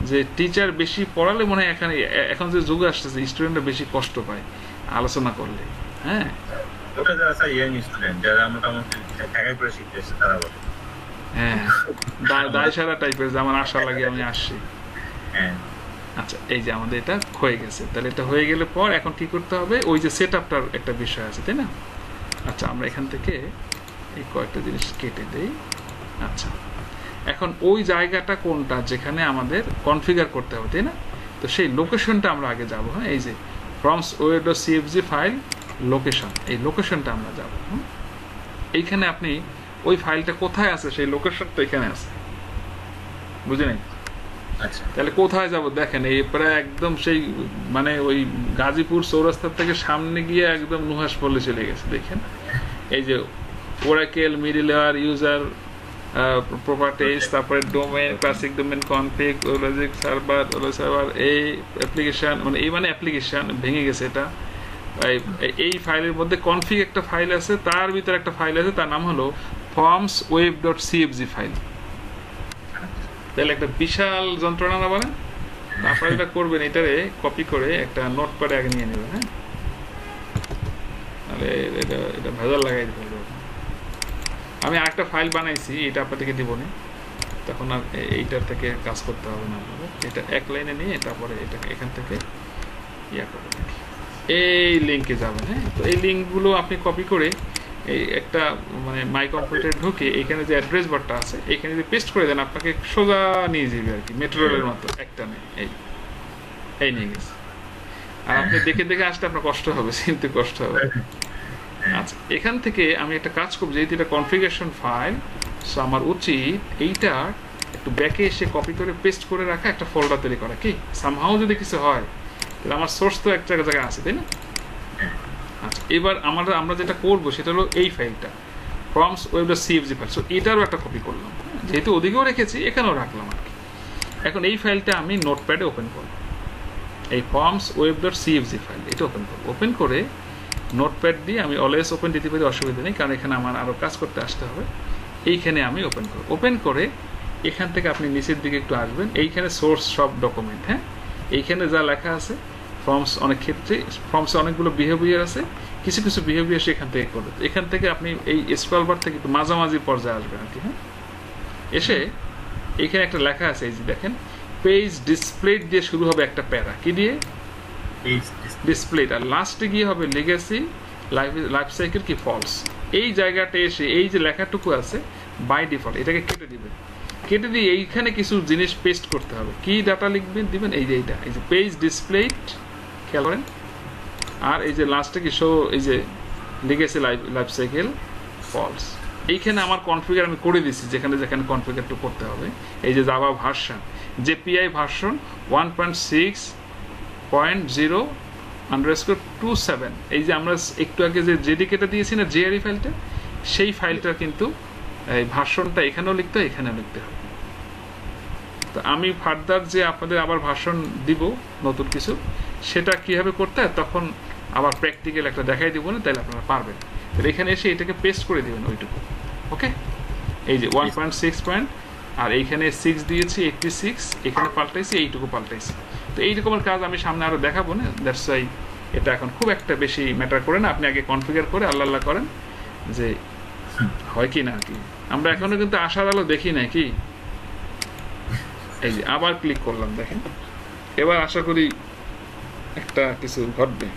যে টিচার বেশি পড়ালে মনে হয় এখন যে যুগ আসতেছে স্টুডেন্টরা বেশি কষ্ট পায় আলোচনা করলে। হ্যাঁ, দায় সারা টাইপের, যে আমার আশা লাগে আমি আসছি। আচ্ছা, এই যে আমাদের এটা হয়ে গেছে, তাহলে এটা হয়ে গেলে পর এখন কি করতে হবে, ওই যে সেট আপটার একটা বিষয় আছে, তাই না? আচ্ছা, আমরা এখান থেকে এই কয়েকটা জিনিস কেটে দেই। আচ্ছা, এখন ওই জায়গাটা কোনটা যেখানে আমাদের কনফিগার করতে হবে, তাই না? তো সেই লোকেশনটা আমরা আগে যাব। হ্যাঁ, এই যে ফর্মস ওয়েব.cfg ফাইল লোকেশন, এই লোকেশনটা আমরা যাব। এইখানে আপনি ওই ফাইলটা কোথায় আছে সেই লোকেশনটা এখানে আছে, বুঝে নাই? আচ্ছা, তাহলে কোথায় যাব দেখেন, এই প্রায় একদম সেই মানে ওই গাজীপুর চৌরাস্তার থেকে সামনে গিয়ে একদম নুহাস পল্লী চলে গেছে। দেখেন এই যে ওরাকেল মিডলওয়্যার ইউজার প্রপার্টিজ, তারপরে domain, classic domain config, logic server, এই অ্যাপ্লিকেশন, মানে এই মানে অ্যাপ্লিকেশন ভেঙে গেছে এটা। এই ফাইলের মধ্যে কনফিগ একটা ফাইল আছে, তার ভিতরে একটা ফাইল আছে, তার নাম হলো ফর্মস ওয়েব.cfg ফাইল। তাহলে একটা বিশাল যন্ত্রণা না বলেন? আপনারা এটা করবেন, এটারে কপি করে একটা নোটপ্যাডে আগে নিয়ে নেবেন। হ্যাঁ, তাহলে এটা ভেজাল লাগাই দিতে হবে। আমি আরেকটা ফাইল বানাইছি, এটা আপনাদেরকে দিব না, তখন আর এইটার থেকে কাজ করতে হবে না আপনাদের। এটা এক লাইনে নিয়ে তারপরে এটাকে এখান থেকে করবেন, এই লিঙ্কে যাবেন। হ্যাঁ, তো এই লিঙ্কগুলো আপনি কপি করে এই একটা মানে মাই কম্পিউটারে ঢুকে এখানে যে অ্যাড্রেস বারটা আছে এখানে যদি পেস্ট করে দেন, আপনাকে সোজা নিয়ে যাবে আর কি, মেট্রো রেলের মতো একটা নেই। এই নিয়ে গেছে। আর আপনি দেখে দেখে আসতে আপনার কষ্ট হবে, চিনতে কষ্ট হবে। আচ্ছা, এখান থেকে আমি একটা কাজ করবো, যেহেতু এটা কনফিগারেশন ফাইল, সো আমার উচিত এইটা একটু ব্যাকে এসে কপি করে পেস্ট করে রাখা, একটা ফোল্ডার তৈরি করা। কি সামহাও যদি কিছু হয় তাহলে আমার সোর্স তো একটা জায়গায় আছে, তাই না? আচ্ছা, এবার আমরা যেটা করবো সেটা হলো এই ফাইলটা ফর্মস ওয়েব.cfg ফাইল। সো এটারও একটা কপি করলাম, যেহেতু ওদিকেও রেখেছি এখানেও রাখলাম আর কি। এখন এই ফাইলটা আমি নোটপ্যাডে ওপেন করব, এই ফর্মস ওয়েব.cfg ফাইল এটা ওপেন করব। ওপেন করে নোটপ্যাড দিয়ে আমি অলওয়েজ ওপেন দিতে পারি, অসুবিধা নেই, কারণ এখানে আমার আরও কাজ করতে আসতে হবে। এইখানে আমি ওপেন করব। ওপেন করে এখান থেকে আপনি নিচের দিকে একটু আসবেন, এইখানে সোর্স সব ডকুমেন্ট। হ্যাঁ, এইখানে যা লেখা আছে ফর্মস, অনেক ক্ষেত্রে ফর্মসে অনেকগুলো বিহেভিয়ার আছে, কিছু কিছু বিহেভিয়ার এখান থেকে করবে। এখান থেকে আপনি এই স্ক্রল বার থেকে একটু মাঝামাঝি পর্যায়ে আসবেন আর কি। হ্যাঁ, এসে এখানে একটা লেখা আছে, এই যে দেখেন পেজ ডিসপ্লে দিয়ে শুরু হবে একটা প্যারা, কি দিয়ে? ডিসপ্লে। আর লাস্টে গিয়ে হবে লেগেসি লাইফ সাইকেল কি ফলস। এই জায়গাটা এসে এই যে লেখাটুকু আছে বাই ডিফল্ট এটাকে কেটে দিবেন। কেটে দিয়ে এইখানে কিছু জিনিস পেস্ট করতে হবে। কি ডাটা লিখবেন দিবেন? এই যে এইটা, এই যে পেজ ডিসপ্লেড, খেয়াল করেন। আর এই যে লাস্টে কি শো, এই যে লেগেসি লাইফ সাইকেল ফলস। এইখানে আমার কনফিগার আমি করে দিছি, যেখানে যেখানে কনফিগারটা করতে হবে। এই যে জাভা ভার্সন, জেপিআই ভার্সন 1.6.0_27, এই যে আমরা একটু আগে যে জেডিকেটা দিয়েছি না জেআরই ফাইলটা, সেই ফাইলটা কিন্তু এই ভার্সনটা এখানেও লিখতে হয়, এখানেও লিখতে হবে। তো আমি ফার্দার যে আপনাদের আবার ভার্সন দিব নতুন কিছু, সেটা কিভাবে করতে হয় তখন আবার প্র্যাকটিক্যাল একটা দেখাই দিব না, তাহলে আপনারা পারবেন। এখানে এসে এটাকে পেস্ট করে দিবেন ওইটুকু। ওকে, এই যে 1.6 আর এইখানে 6 দিয়েছি, 86 এখানে পাল্টাইছি, এইটুকু পাল্টাইছি। তো এইরকমের কাজ আমি সামনে আরো দেখাবো না, দ্যাটস ওয়াই এটা এখন খুব একটা বেশি ম্যাটার করে না। আপনি আগে কনফিগার করে আল্লাহ আল্লাহ করেন যে হয় কি না কি। আমরা এখনো কিন্তু আশার আলো দেখি না কি। এই যে আবার ক্লিক করলাম, দেখেন এবার আশা করি একটা কিছু ঘটবে।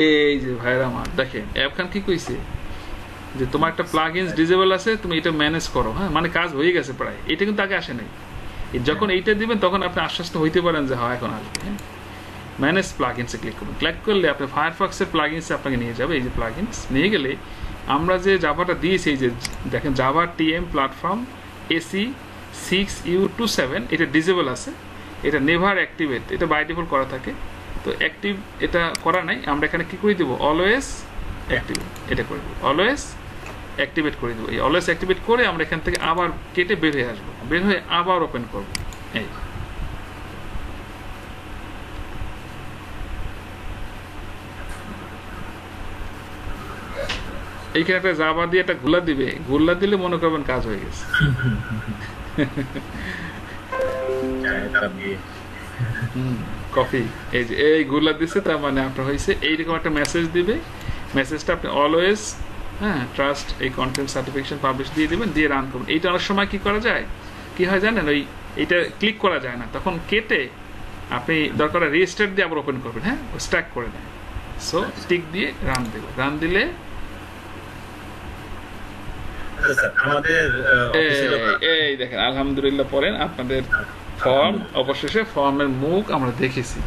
এই যে ভাইরা আমার দেখেন অ্যাপখান কি কইছে যে তোমার একটা প্লাগইনস ডিসেবল আছে, তুমি এটা ম্যানেজ করো। হ্যাঁ, মানে কাজ হয়ে গেছে প্রায়, এটা কিন্তু আগে আসে নাই। যখন এইটা দিবেন তখন আপনি আশ্বস্ত হইতে পারেন যে হ্যাঁ এখন আসবে। হ্যাঁ, ম্যানেজ প্লাগইনসে ক্লিক করবেন। ক্লিক করলে আপনি ফায়ারফক্সের প্লাগইনসে আপনাকে নিয়ে যাবে। এই যে প্লাগইনস নিয়ে গেলে আমরা যে জাভাটা দিয়েছি, এই যে দেখেন Java TM platform AC 6U27, এটা ডিসেবল আছে, এটা নেভার অ্যাক্টিভেট, এটা বাই ডিফল্ট করা থাকে। তো অ্যাক্টিভ এটা করা নাই, আমরা এখানে কি করে দেবো অলওয়েজ অ্যাক্টিভেট, এটা করে দেবো অলওয়েজ অ্যাক্টিভেট করে দেবো। এই অলওয়েজ অ্যাক্টিভেট করে আমরা এখান থেকে আবার কেটে বের হয়ে আসবো, বের হয়ে আবার ওপেন করবো। এই এইখানে একটা জাভা দিয়ে একটা গোল্লা দিবে, গোল্লা দিলে মনে করবেন কাজ হয়ে গেছে। কফি, এই যে এই গোল্লা দিচ্ছে, তার মানে আপনার হয়েছে এইরকম একটা মেসেজ দিবে। মেসেজটা আপনি অলওয়েজ ট্রাস্ট এই কন্টেন্ট সার্টিফিকেশন পাবলিশ দিয়ে দিবেন, দিয়ে রান করবেন। এইটা অনেক সময় কি করা যায়, কি হয় জানেন, ওই এইটা ক্লিক করা যায় না, তখন কেটে আপনি দরকার রিস্টার্ট দিয়ে আবার ওপেন করবেন। হ্যাঁ, স্ট্যাক করে দেয়। সো টিক দিয়ে রান দেবে, রান দিলে এই দেখেন আলহামদুলিল্লাহ পড়েন আপনাদের ফর্ম, অবশেষে ফর্মের মুখ আমরা দেখেছি।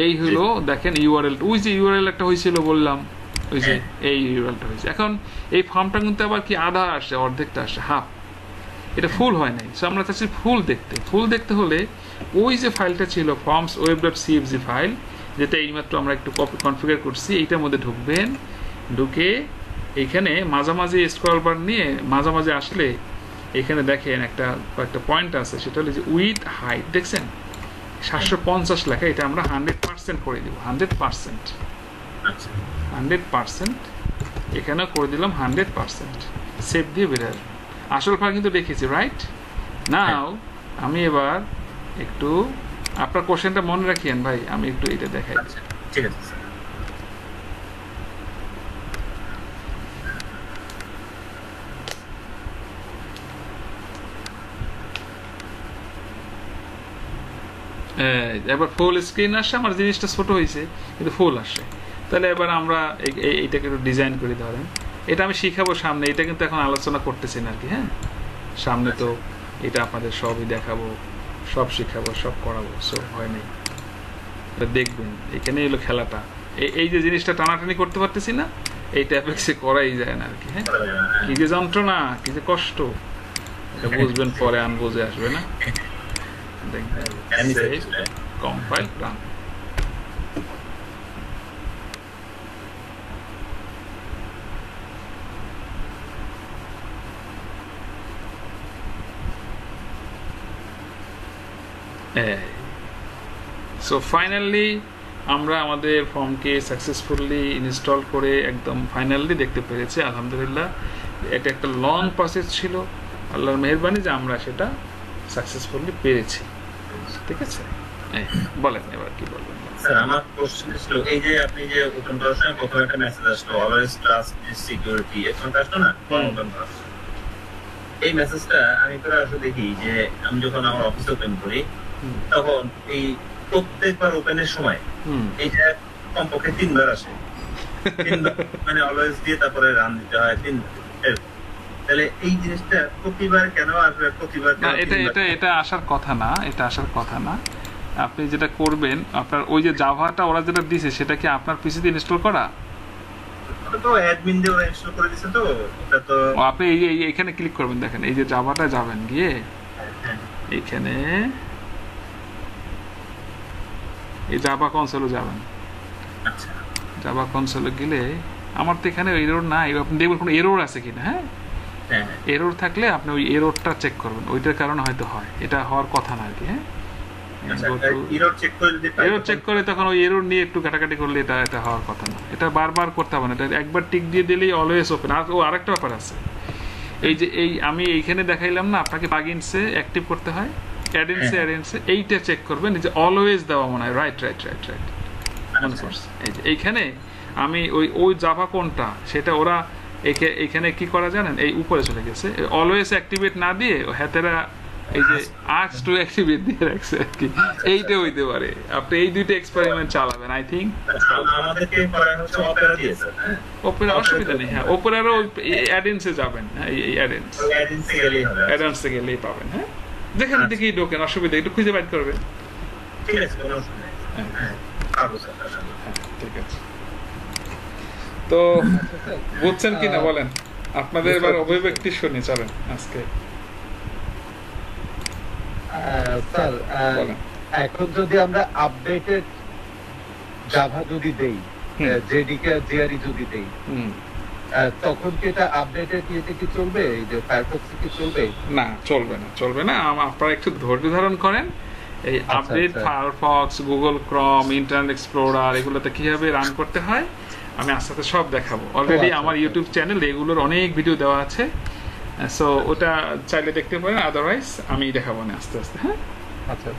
এই হলো দেখেন ইউআরএল, ওই যে ইউআরএল একটা হয়েছিল বললাম, ওই যে এই ইউআরএলটা হয়েছে। এখন এই ফর্মটা কিন্তু আবার কি আধা আসে, অর্ধেকটা আসে, হাফ, এটা ফুল হয় নাই। সো আমরা চাচ্ছি ফুল দেখতে। ফুল দেখতে হলে ওই যে ফাইলটা ছিল ফর্মস ওয়েব.cfg ফাইল, যেটা এইমাত্র আমরা একটু কনফিগার করছি, এইটার মধ্যে ঢুকবেন। ঢুকে এইখানে মাঝামাঝি স্ক্রল বার নিয়ে মাঝামাঝি আসলে এখানে দেখেন একটা কয়েকটা পয়েন্ট আছে, সেটা হলো যে উইথ হাইট, দেখছেন 750 লেখা, এটা আমরা 100% করে দিব। 100% এখানেও করে দিলাম 100%, সেভ দিয়ে বেরো আসবে। আসল ফাইল কিন্তু দেখেছি, রাইট? নাও আমি এবার একটু আপনার কোশ্চেনটা মনে রাখিয়েন ভাই, আমি একটু এটা দেখাই। ঠিক আছে স্যার। এবার ফুল স্ক্রিন আসছে, আমার জিনিসটা ছোট হয়েছে কিন্তু ফুল আসছে। তাহলে এবার আমরা এইটাকে একটু ডিজাইন করে ধরেন, এটা আমি শিখাবো সামনে, এটা কিন্তু এখন আলোচনা করতেছি না আর কি। হ্যাঁ, সামনে তো এটা আপনাদের সবই দেখাবো, সব শিখাবো, সব করাবো। সো হয় নাই, এটা দেখবেন। এখানে এলো খেলাটা, এই যে জিনিসটা টানাটানি করতে পারতেছি না, এইটা অ্যাপেক্সে করাই যায় না আর কি। হ্যাঁ, কি যে যন্ত্রণা, কি যে কষ্ট, এটা বুঝবেন পরে, বুঝে আসবে না, দেখবেন। Compile run. সো ফাইনালি আমরা আমাদের ফর্মকে সাকসেসফুলি ইনস্টল করে একদম ফাইনালি দেখতে পেরেছি, আলহামদুলিল্লাহ। এটা একটা লং প্রসেস ছিল, আল্লাহর মেহেরবানি যে আমরা সেটা সাকসেসফুলি পেরেছি। ঠিক আছে, বলেন এবার কি বলবেন। স্যার আমার কোশ্চেন ছিল এই যে আপনি যে ওপেন করার সময় প্রথমে একটা মেসেজ আসলো অলওয়েজ ট্রাস্ট দিস সিকিউরিটি, এখন আসলো না ওপেন করার সময়। এই মেসেজটা আমি করে আসলে দেখি যে আমি যখন আমার অফিস ওপেন করি তখন এই প্রত্যেকবার ওপেনের সময় এইটা কমপক্ষে 3 বার আসে, মানে অলওয়েজ দিয়ে তারপরে রান দিতে হয় 3 তাহলে এই জিনিসটা প্রতিবার কেন আসবে, প্রতিবার এটা আসার কথা না, এটা আসার কথা না। আপনি যেটা করবেন, আপনার ওই যে জাভাটা ওরা যেটা দিছে সেটা কি আপনার পিসিতে ইনস্টল করা? তো অ্যাডমিন দিয়ে ওরা ইনস্টল করে দিয়েছে, তো এটা তো আপনি এই এখানে ক্লিক করবেন, দেখেন এই যে জাভাটা যাবেন, গিয়ে এখানে এই জাভা কনসোলে যাবেন। আচ্ছা, জাভা কনসোলে গেলে আমার তো এখানে এরর নাই, আপনি দেখবেন কোনো এরর আছে কিনা। হ্যাঁ, এরর থাকলে আপনি ওই এররটা চেক করবেন, ওইটার কারণে হয়তো হয়, এটা হওয়ার কথা না আর কি। হ্যাঁ, এরর চেক করে তখন ওই এরর নিয়ে একটু কাটাকাটি করলে এটা হওয়ার কথা না, এটা বারবার করতে হবে না, এটা একবার টিক দিয়ে দিলেই অলওয়েজ ওপেন। আর আরেকটা ব্যাপার আছে, এই যে আমি এইখানে দেখাইলাম না, আপনাকে প্লাগইনসে অ্যাক্টিভ করতে হয়, অ্যাডেন্সে এইটা চেক করবেন যে অলওয়েজ দেওয়া মনে হয়। রাইট, মনে করছে এই যে এইখানে আমি ওই জাভা কোনটা সেটা ওরা এইখানে কি করা জানেন, এই উপরে চলে গেছে, অলওয়েজ অ্যাক্টিভেট না দিয়ে হাতেরা এই যে আস্ক টু অ্যাক্টিভেট দিয়ে রাখছে আর কি। এইটা হইতে পারে, আপনি এই দুইটা এক্সপেরিমেন্ট চালাবেন। আই থিঙ্ক আমাদেরকে করা হচ্ছে অপেরা দিয়েছে, অপেরা অসুবিধা নেই। হ্যাঁ, অপেরারও অ্যাডেন্সে যাবেন, হ্যাঁ এই অ্যাডেন্সে গেলেই পাবেন। হ্যাঁ, যেখানে দেখি ঢোকেন, অসুবিধা একটু খুঁজে বাইর করবেন। ঠিক আছে, কোনো অসুবিধা নেই। ঠিক আছে, তো বুঝছেন কিনা বলেন, আপনাদের এবার অভিব্যক্তি শুনি, চলেন আজকে। স্যার এখন যদি আমরা আপডেটেড জাভা যদি দেই, জেডিকে জিআরই যদি দেই, তখন কি এটা আপডেটেড ইয়েতে কি চলবে, এই যে ফায়ারফক্সে কি চলবে? না, চলবে না। আপনারা একটু ধৈর্য ধারণ করেন। এই আপডেট ফায়ারফক্স, গুগল ক্রম, ইন্টারনেট এক্সপ্লোরার, এগুলোতে কিভাবে রান করতে হয় আমি আস্তে আস্তে সব দেখাবো। অলরেডি আমার ইউটিউব চ্যানেল এগুলোর অনেক ভিডিও দেওয়া আছে, সো ওটা চাইলে দেখতে পারেন, আদারওয়াইজ আমি দেখাবো না আস্তে আস্তে। হ্যাঁ, আচ্ছা,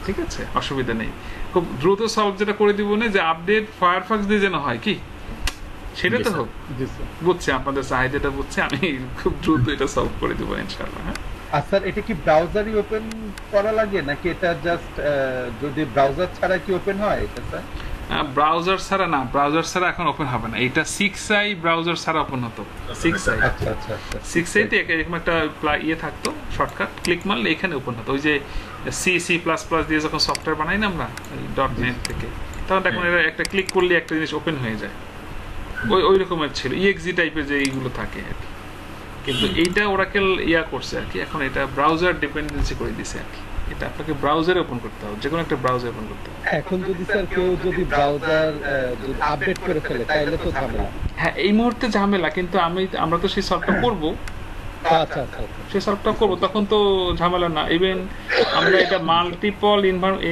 ঠিক আছে, অসুবিধা নেই। খুব দ্রুত সলভ যেটা করে দিব না, যে আপডেট ফায়ারফক্স দিয়ে যেন হয় কি সেটা তো হোক। বুঝছি আপনাদের চাহিদাটা, বুঝছি, আমি খুব দ্রুত এটা সলভ করে দেবো ইনশাআল্লাহ। হ্যাঁ, স্যার এটা কি ব্রাউজারই ওপেন করা লাগে নাকি এটা জাস্ট যদি ব্রাউজার ছাড়া কি ওপেন হয় এটা? স্যার ব্রাউজার ছাড়া না, ব্রাউজার ছাড়া এখন ওপেন হবে না, এটা 6i ব্রাউজার ছাড়া ওপেন হতো। 6i, আচ্ছা, 6i তে এরকম একটা ইয়ে থাকতো, শর্টকাট ক্লিক মারলে এখানে ওপেন হতো। ওই যে C++ দিয়ে যখন সফটওয়্যার বানাই না আমরা .NET থেকে, তখন দেখুন এটা একটা ক্লিক করলে একটা জিনিস ওপেন হয়ে যায়, ওই রকমের ছিল, EXE টাইপের যে এইগুলো থাকে আর কি। কিন্তু এইটা ওরাকেল করছে আর কি, এখন এটা ব্রাউজার ডিপেন্ডেন্সি করে দিছে আর কি। এটা আপনাকে ব্রাউজারে ওপেন করতে হবে, যে কোনো একটা ব্রাউজার ওপেন করতে হবে। এখন যদি স্যার কেউ যদি ব্রাউজার আপডেট করে ফেলে তাহলে তো ঝামেলা। হ্যাঁ, এই মুহূর্তে ঝামেলা, কিন্তু আমরা তো সেই সলভটা করব। আচ্ছা, সেই সলভটা করব, তখন তো ঝামেলা না। ইভেন আমরা এটা মাল্টিপল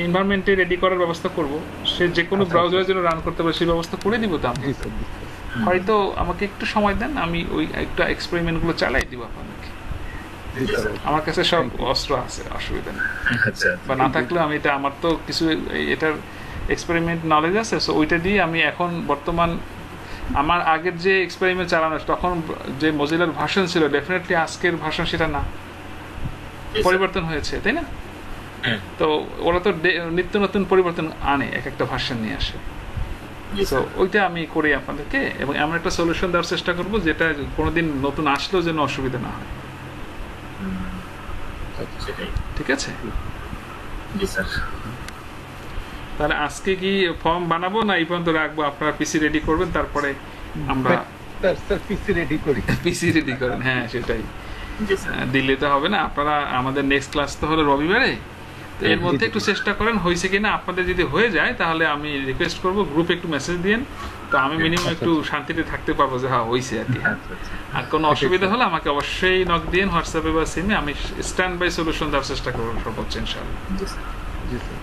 এনভায়রনমেন্টে রেডি করার ব্যবস্থা করব, সে যে কোনো ব্রাউজারের জন্য রান করতে পারে সেই ব্যবস্থা করে দিব। তো আমি হয়তো আমাকে একটু সময় দেন, আমি ওই একটা এক্সপেরিমেন্টগুলো চালাই দিব আপনাদেরকে। আমার কাছে সব অস্ত্র আছে, অসুবিধা নেই। বা না থাকলেও আমি এটা, আমার তো কিছু এটার এক্সপেরিমেন্ট নলেজ আছে, সো ওইটা দিয়ে আমি এখন বর্তমান আমার আগের যে এক্সপেরিমেন্ট চালানো তখন যে মজিলার ভার্সন ছিল, ডেফিনেটলি আজকের ভার্সন সেটা না, পরিবর্তন হয়েছে, তাই না? তো ওরা তো নিত্য নতুন পরিবর্তন আনে, এক একটা ভার্সন নিয়ে আসে। সো ওইটা আমি করি আপনাদেরকে, এবং এমন একটা সলিউশন দেওয়ার চেষ্টা করবো যেটা কোনোদিন নতুন আসলেও যেন অসুবিধা না হয়। ঠিক আছে, তাহলে আজকে কি ফর্ম বানাবো না এই পর্যন্ত রাখবো? আপনারা পিসি রেডি করবেন, তারপরে আমরা স্যার পিসি রেডি করি, পিসি রেডি করেন। হ্যাঁ সেটাই, জি স্যার। দিল্লি তো হবে না। আপনারা আমাদের নেক্সট ক্লাস তো হলো রবিবারে, তো এর মধ্যে একটু চেষ্টা করেন হয়েছে কিনা। আপনাদের যদি হয়ে যায় তাহলে আমি রিকোয়েস্ট করব গ্রুপে একটু মেসেজ দিন, তো আমি মিনিমাম একটু শান্তিতে থাকতে পারবো যে হ্যাঁ হয়েছে আর কি। আচ্ছা, আচ্ছা। আর কোনো অসুবিধা হলে আমাকে অবশ্যই নক দিন হোয়াটসঅ্যাপে বা সিমে, আমি স্ট্যান্ড বাই সলিউশন দেওয়ার চেষ্টা করবো সর্বোচ্চ ইনশাআল্লাহ। জি স্যার। জি স্যার,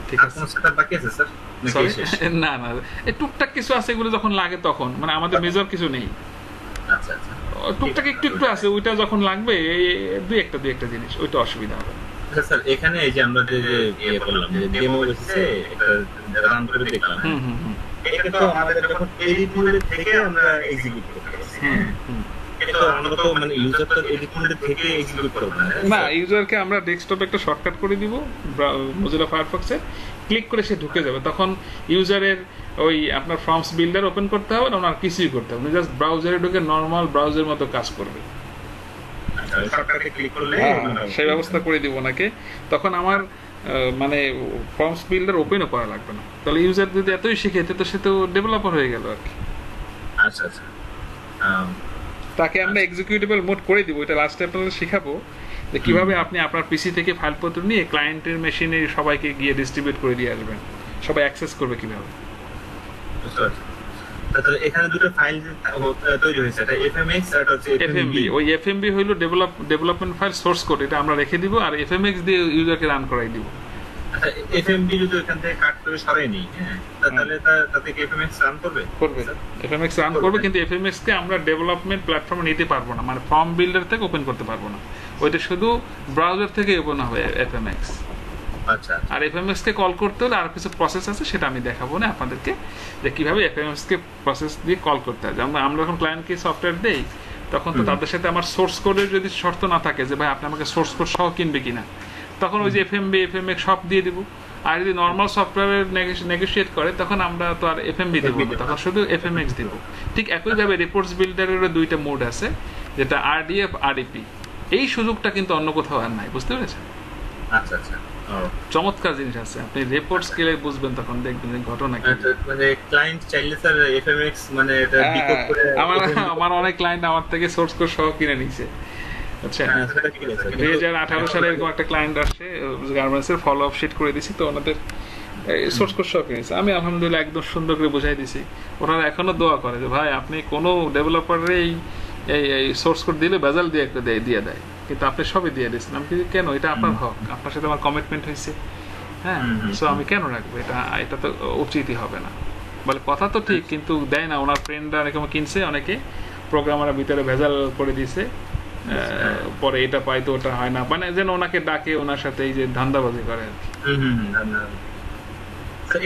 ঠিক আর আছে। কোনো setup বাকি আছে স্যার? নাকি Sorry? শেষ? না না, এই টুকটাক কিছু আছে, এগুলো যখন লাগে তখন, মানে আমাদের মেজর কিছু নেই, আচ্ছা, আচ্ছা। টুকটাক একটু একটু আছে, ওইটা যখন লাগবে এই দুই একটা জিনিস, ওইটা অসুবিধা হবে না। আচ্ছা স্যার, এখানে এই যে আমরা যে ইয়ে করলাম, যে ডেমো বেসিসে এটা রান করে দেখলাম, হুম হুম হুম এটা তো আমাদের যখন এডিট মোড থেকে আমরা এক্সিকিউট করতে পারছি। হুম হুম। এটা তো আমরা তো মানে ইউজার তো এডিট মোড থেকে এক্সিকিউট করব না। না, ইউজারকে আমরা ডেস্কটপে একটা শর্টকাট করে দিব মোজিলা ফায়ারফক্সে, ক্লিক করে সে ঢুকে যাবে। তখন ইউজারের ওই আপনার ফর্মস বিল্ডার ওপেন করতে হবে না, ওনার কিছুই করতে হবে না, জাস্ট ব্রাউজারে ঢুকে নর্মাল ব্রাউজারের মতো কাজ করবে। আচ্ছা, শর্টকাটে ক্লিক করলে সেই ব্যবস্থা করে দিব ওনাকে। তখন আমার মানে ফর্মস বিল্ডার ওপেনও করা লাগবে না। তাহলে ইউজার যদি এতই শিখে তো সে তো ডেভেলপার হয়ে গেল আর কি। আচ্ছা, আচ্ছা। তাকে আমরা এক্সিকিউটেবল মোড করে দিব, এটা লাস্টে আপনাদের শিখাবো যে কিভাবে আপনি আপনার পিসি থেকে ফাইলপত্র নিয়ে ক্লায়েন্টের মেশিনে সবাইকে গিয়ে ডিস্ট্রিবিউট করে দিয়ে আসবেন, সবাই অ্যাক্সেস করবে কিভাবে। বুঝতে পারছি। তাহলে এখানে দুটো ফাইল তৈরি হয়েছে, এটা এফএমএক্স আর এটা হচ্ছে এফএমবি। ওই এফএমবি হইলো ডেভেলপমেন্ট ফাইল সোর্স কোড, এটা আমরা রেখে দিব, আর এফএমএক্স দিয়ে ইউজারকে রান করাই দিব। আচ্ছা, এফএমবি যদি এখান থেকে কাট করে সরাই নেই, হ্যাঁ, তাহলে তাতে কি এফএমএক্স রান করবে? এফএমএক্স রান করবে, কিন্তু এফএমএক্স কে আমরা ডেভেলপমেন্ট প্ল্যাটফর্মে নিতে পারবো না, মানে ফর্ম বিল্ডার থেকে ওপেন করতে পারবো না, ওইটা শুধু ব্রাউজার থেকে ওপেন হবে এফএমএক্স। আচ্ছা, আর এফএমএক্স কে কল করতে হলে আর কিছু প্রসেস আছে, সেটা আমি দেখাবো না আপনাদেরকে, যে কিভাবে এফএমএক্স কে প্রসেস দিয়ে কল করতে হয়। যেমন আমরা যখন ক্লায়েন্টকে সফটওয়্যার দেই, তখন তো তাদের সাথে আমার সোর্স কোডের যদি শর্ত না থাকে যে ভাই আপনি আমাকে সোর্স কোড সহ কিনবে কিনা, তখন ওই যে এফএমবি এফএমএক্স সব দিয়ে দিব। আর যদি নর্মাল সফটওয়্যারের নেগোশিয়েট করে, তখন আমরা তো আর এফএমবি দেবো না, তখন শুধু এফএমএক্স দিব। ঠিক একইভাবে রিপোর্টস বিল্ডারেরও দুইটা মোড আছে, যেটা আরডিএফ আরইপি। এই সুযোগটা কিন্তু অন্য কোথাও আর নাই, বুঝতে পেরেছেন? আচ্ছা, আচ্ছা। চমৎকার জিনিস আছে, আপনি রিপোর্ট স্কেলে বুঝবেন, তখন দেখবেন যে ঘটনা কি। মানে ক্লায়েন্ট চাইলে স্যার এফএমএক্স মানে এটা ডিকোড করে আমার অনেক ক্লায়েন্ট আমার থেকে সোর্স কোড সহ কিনে নিছে। আচ্ছা, 2018 সালে এরকম একটা ক্লায়েন্ট আসছে, গার্মেন্টসের ফলো আপ শিট করে দিছি, তো ওনাদের সোর্স কোড সহ কিনেছে। আমি আলহামদুলিল্লাহ একদম সুন্দর করে বুঝাই দিছি। ওনারা এখনো দোয়া করে যে ভাই আপনি কোনো ডেভেলপারের এই সোর্স কোড দিলে বেজাল দিয়ে একটা দিয়ে দেয়, কিন্তু আপনি সবই দিয়ে দিয়েছেন। আমি কিন্তু কেন, এটা আপনার হক, আপনার সাথে আমার কমিটমেন্ট হয়েছে, হ্যাঁ, সো আমি কেন রাখবো, এটা তো উচিতই হবে না। বলে কথা তো ঠিক, কিন্তু দেয় না। ওনার ফ্রেন্ডরা এরকম কিনছে, অনেকে প্রোগ্রামারের ভিতরে ভেজাল করে দিছে, পরে এটা পাই তো ওটা হয় না, মানে যেন ওনাকে ডাকে, ওনার সাথে এই যে ধান্দাবাজি করে আর কি।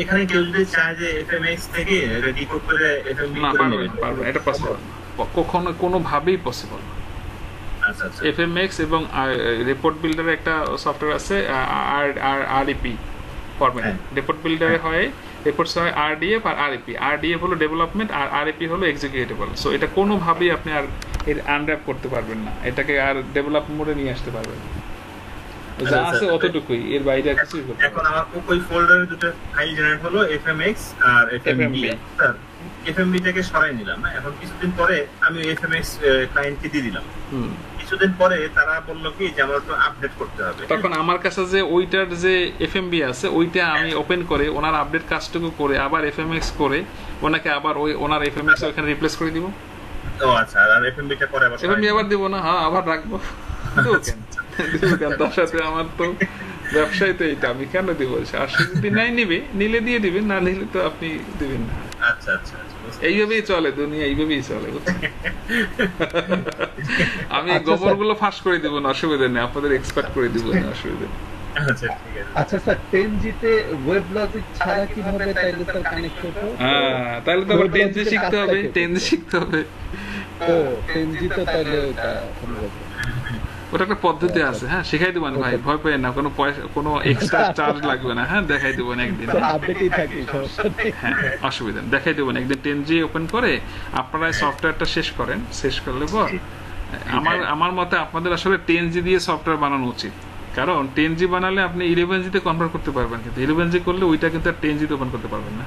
এখানে কেউ যদি চায় যে এফএমএক্স থেকে এটা ডিকোড করে এফএমবি না, করে নেবে, পারবে, এটা পসিবল কখনো কোনোভাবেই পসিবল না। আচ্ছা, আচ্ছা। এফএমএক্স এবং রিপোর্ট বিল্ডারের একটা সফটওয়্যার আছে আরইপি ফরম্যাট। রিপোর্ট বিল্ডারে হয় রিপোর্টস হয় আরডিএফ আর আরইপি। আরডিএফ হলো ডেভেলপমেন্ট আর আরইপি হলো এক্সিকিউটেবল। সো এটা কোনোভাবেই আপনি আর এর আনর্যাপ করতে পারবেন না, এটাকে আর ডেভেলপ মোডে নিয়ে আসতে পারবেন না। যা আছে অতটুকুই, এর বাইরে আর কিছুই করতে এখন আমার ওই ফোল্ডারে দুটো ফাইল জেনারেট হলো, এফএমএক্স আর এফএমবি। স্যার এফএমবি থেকে সরাই নিলাম, এখন কিছুদিন পরে আমি এফএমএক্স ক্লায়েন্টকে দিয়ে দিলাম। কিছুদিন পরে তারা বললো কি যে আমার একটু আপডেট করতে হবে। তখন আমার কাছে যে ওইটার যে এফএমবি আছে, ওইটা আমি ওপেন করে ওনার আপডেট কাজটুকু করে আবার এফএমএক্স করে ওনাকে আবার ওই ওনার এফএমএক্স ওখানে রিপ্লেস করে দিব। ও আচ্ছা, আর এফএমবিটা পরে আবার এফএমবি আবার দিব না, হ্যাঁ আবার রাখবো। তার সাথে আমার তো ব্যবসায় তো এইটা, আমি কেন দিব? আর সে যদি নাই নিবে, নিলে দিয়ে দিবেন, না নিলে তো আপনি দিবেন না। আচ্ছা, আচ্ছা, এইভাবেই চলে দুনিয়া, এইভাবেই চলে। আমি গোবর গুলো ফাঁস করে দিব না, অসুবিধা নেই, আপনাদের এক্সপার্ট করে দিব না, অসুবিধা নেই। আচ্ছা স্যার, 10G তে ওয়েব লজিক ছাড়া কিভাবে তাইলে স্যার কানেক্ট করব? হ্যাঁ, তাহলে তো আবার 10G শিখতে হবে, 10G শিখতে হবে। ও 10G তো তাইলে ওটা একটা পদ্ধতি আছে, হ্যাঁ, শিখাই দেবেন ভাই, ভয় পেয়ে না, কোনো পয়সা কোনো এক্সট্রা চার্জ লাগবে না, হ্যাঁ, দেখাই দেবেন একদিন, আপডেটই থাকি, সমস্যা নেই। হ্যাঁ, অসুবিধা নেই, দেখাই দেবেন একদিন। 10G ওপেন করে আপনারা সফটওয়্যারটা শেষ করেন, শেষ করলে পর আমার মতে আপনাদের আসলে 10G দিয়ে সফটওয়্যার বানানো উচিত, কারণ 10G বানালে আপনি 11G তে কনভার্ট করতে পারবেন, কিন্তু 11G করলে ওইটা কিন্তু আর 10G তে ওপেন করতে পারবেন না।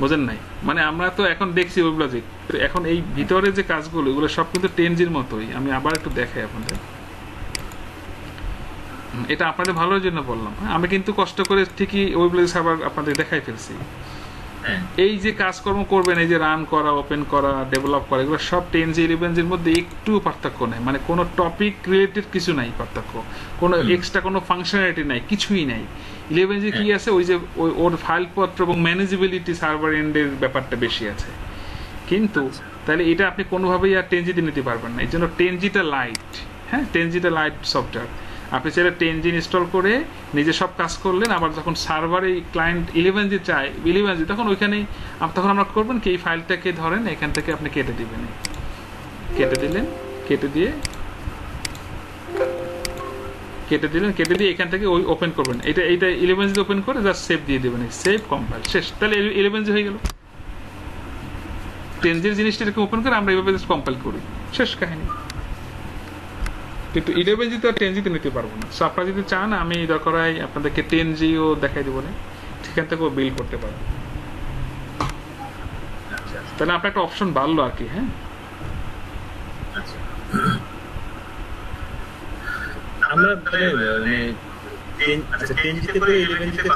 বোঝেন নাই? মানে আমরা তো এখন দেখছি ওয়েব লজিক, এখন এই ভিতরে যে কাজগুলো এগুলো সব কিন্তু 10G'র মতোই। আমি আবার একটু দেখাই আপনাদের, এটা আপনাদের ভালোর জন্য বললাম। আমি কিন্তু কষ্ট করে ঠিকই ওয়েব লজিক সার্ভার আপনাদের দেখাই ফেলছি। এই যে কাজকর্ম করবেন, এই যে রান করা, ওপেন করা, ডেভেলপ করা, এগুলো সব 10G 11G'র মধ্যে একটু পার্থক্য নেই। মানে কোনো টপিক রিলেটেড কিছু নাই পার্থক্য, কোনো এক্সট্রা কোনো ফাংশনালিটি নাই, কিছুই নাই। 11G কি আছে, ওই যে ওর ফাইলপত্র এবং ম্যানেজেবিলিটি সার্ভার এন্ডের ব্যাপারটা বেশি আছে। কিন্তু তাহলে এটা আপনি কোনোভাবেই আর 10Gতে নিতে পারবেন না। এই জন্য 10Gটা লাইট, হ্যাঁ 10Gটা লাইট সফটওয়্যার। আপনি চাইলে 10G ইনস্টল করে নিজে সব কাজ করলেন, আবার যখন সার্ভারে ক্লায়েন্ট 11G চায় 11G, তখন ওইখানেই তখন আমরা করবেন কি, এই ফাইলটাকে ধরেন এখান থেকে আপনি কেটে দিবেন, কেটে দিলেন, কেটে দিয়ে এখান থেকে ওই ওপেন করবেন, এইটা 11G ওপেন করে জাস্ট সেভ দিয়ে দেবেন, সেভ কম্পাইল, শেষ। তাহলে 11G হয়ে গেল। 10G জিনিসটা এরকম ওপেন করে আমরা এইভাবে জাস্ট কম্পাইল করি, শেষ কাহিনী। কিন্তু 11G তো আর 10Gতে নিতে পারবো না। সো আপনারা যদি চান আমি দরকার হয় আপনাদেরকে 10Gও দেখাই দেবো না, সেখান থেকেও বিল করতে পারবো। তাহলে আপনার একটা অপশন বাড়লো আর কি। হ্যাঁ, আমরা মানে 10Gতে করে 11Gতে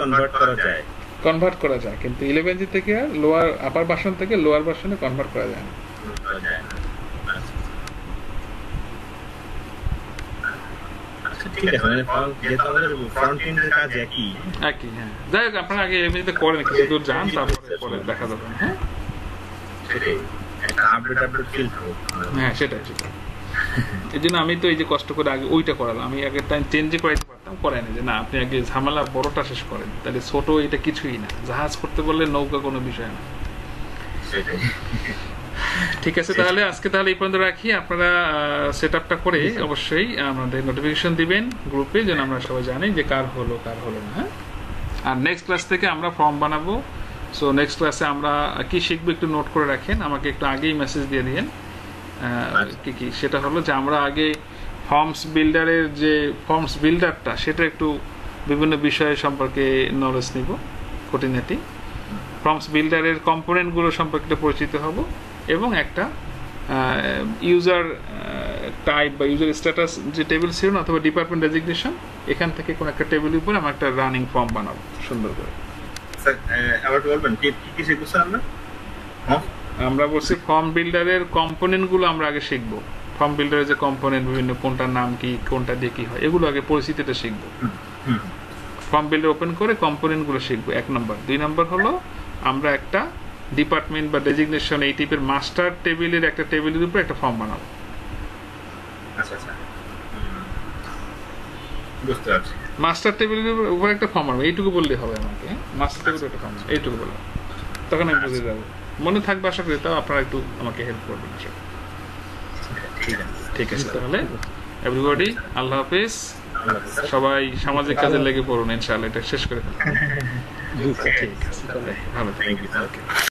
কনভার্ট করা যায়, কিন্তু 11G থেকে আর লোয়ার আপার ভার্সন থেকে লোয়ার ভার্সনে কনভার্ট করা যায় না। ঠিক আছে, মানে যেহেতু আমাদের ফ্রন্ট এন্ডের কাজ একই, হ্যাঁ। যাই হোক, আপনারা আগে 11Gতে করেন, কিছু দূর যান, তারপরে পরে দেখা যাবে। হ্যাঁ, সেটাই একটা আপডেট ফিল হবে। হ্যাঁ, সেটাই। এই জন্য আমি তো এই যে কষ্ট করে আগে ওইটা করালাম। আমি আগে টাইম 10G করাইতে পারতাম, করাই না, যে না আপনি আগে ঝামেলা বড়টা শেষ করেন, তাহলে ছোট এটা কিছুই না। জাহাজ করতে বললে নৌকা কোনো বিষয় না। সেটাই। ঠিক আছে, তাহলে আজকে তাহলে এই পর্যন্ত রাখি। আপনারা সেট আপটা করে অবশ্যই আমাদের নোটিফিকেশন দিবেন গ্রুপে, যেন আমরা সবাই জানি যে কার হলো না। হ্যাঁ, আর নেক্সট ক্লাস থেকে আমরা ফর্ম বানাবো। সো নেক্সট ক্লাসে আমরা কি শিখবো একটু নোট করে রাখেন, আমাকে একটু আগেই মেসেজ দিয়ে দিন কি। সেটা হলো যে আমরা আগে ফর্মস বিল্ডারটা সেটা একটু বিভিন্ন বিষয় সম্পর্কে নলেজ নিব, খুঁটিনাটি ফর্মস বিল্ডারের কম্পোনেন্টগুলো সম্পর্কে পরিচিত হব, এবং একটা ইউজার টাইপ বা ইউজার স্ট্যাটাস যে টেবিল ছিল না, অথবা ডিপার্টমেন্ট ডেজিগনেশন, এখান থেকে কোনো একটা টেবিলের উপরে আমরা একটা রানিং ফর্ম বানাবো সুন্দর করে। আবার বলবেন কি কি শিখবো আমরা বলছি ফর্ম বিল্ডারের কম্পোনেন্টগুলো আমরা আগে শিখবো। ফর্ম বিল্ডারের যে কম্পোনেন্ট, বিভিন্ন কোনটার নাম কি, কোনটা দিয়ে কি হয়, এগুলো আগে পরিচিতিটা শিখবো। ফর্ম বিল্ডার ওপেন করে কম্পোনেন্টগুলো শিখবো, 1 নম্বর। 2 নম্বর হলো আমরা একটা ডিপার্টমেন্ট বা ডেজিগনেশন এই টাইপের মাস্টার টেবিলের একটা টেবিলের উপরে একটা ফর্ম বানাবো। মাস্টার টেবিলের উপরে একটা ফর্ম বানাবো, এইটুকু বললেই হবে আমাকে। মাস্টার টেবিলের একটা ফর্ম, এইটুকু বললাম, তখন আমি বুঝে যাবো, মনে থাকবে আশা করি। তাও আপনারা একটু আমাকে হেল্প করবেন আশা করি। ঠিক আছে, তাহলে এভরিবডি আল্লাহ হাফেজ। সবাই সামাজিক কাজে লেগে পড়ুন, ইনশাআল্লাহ এটা শেষ করে ফেলুন। ঠিক আছে, ভালো থাকবেন।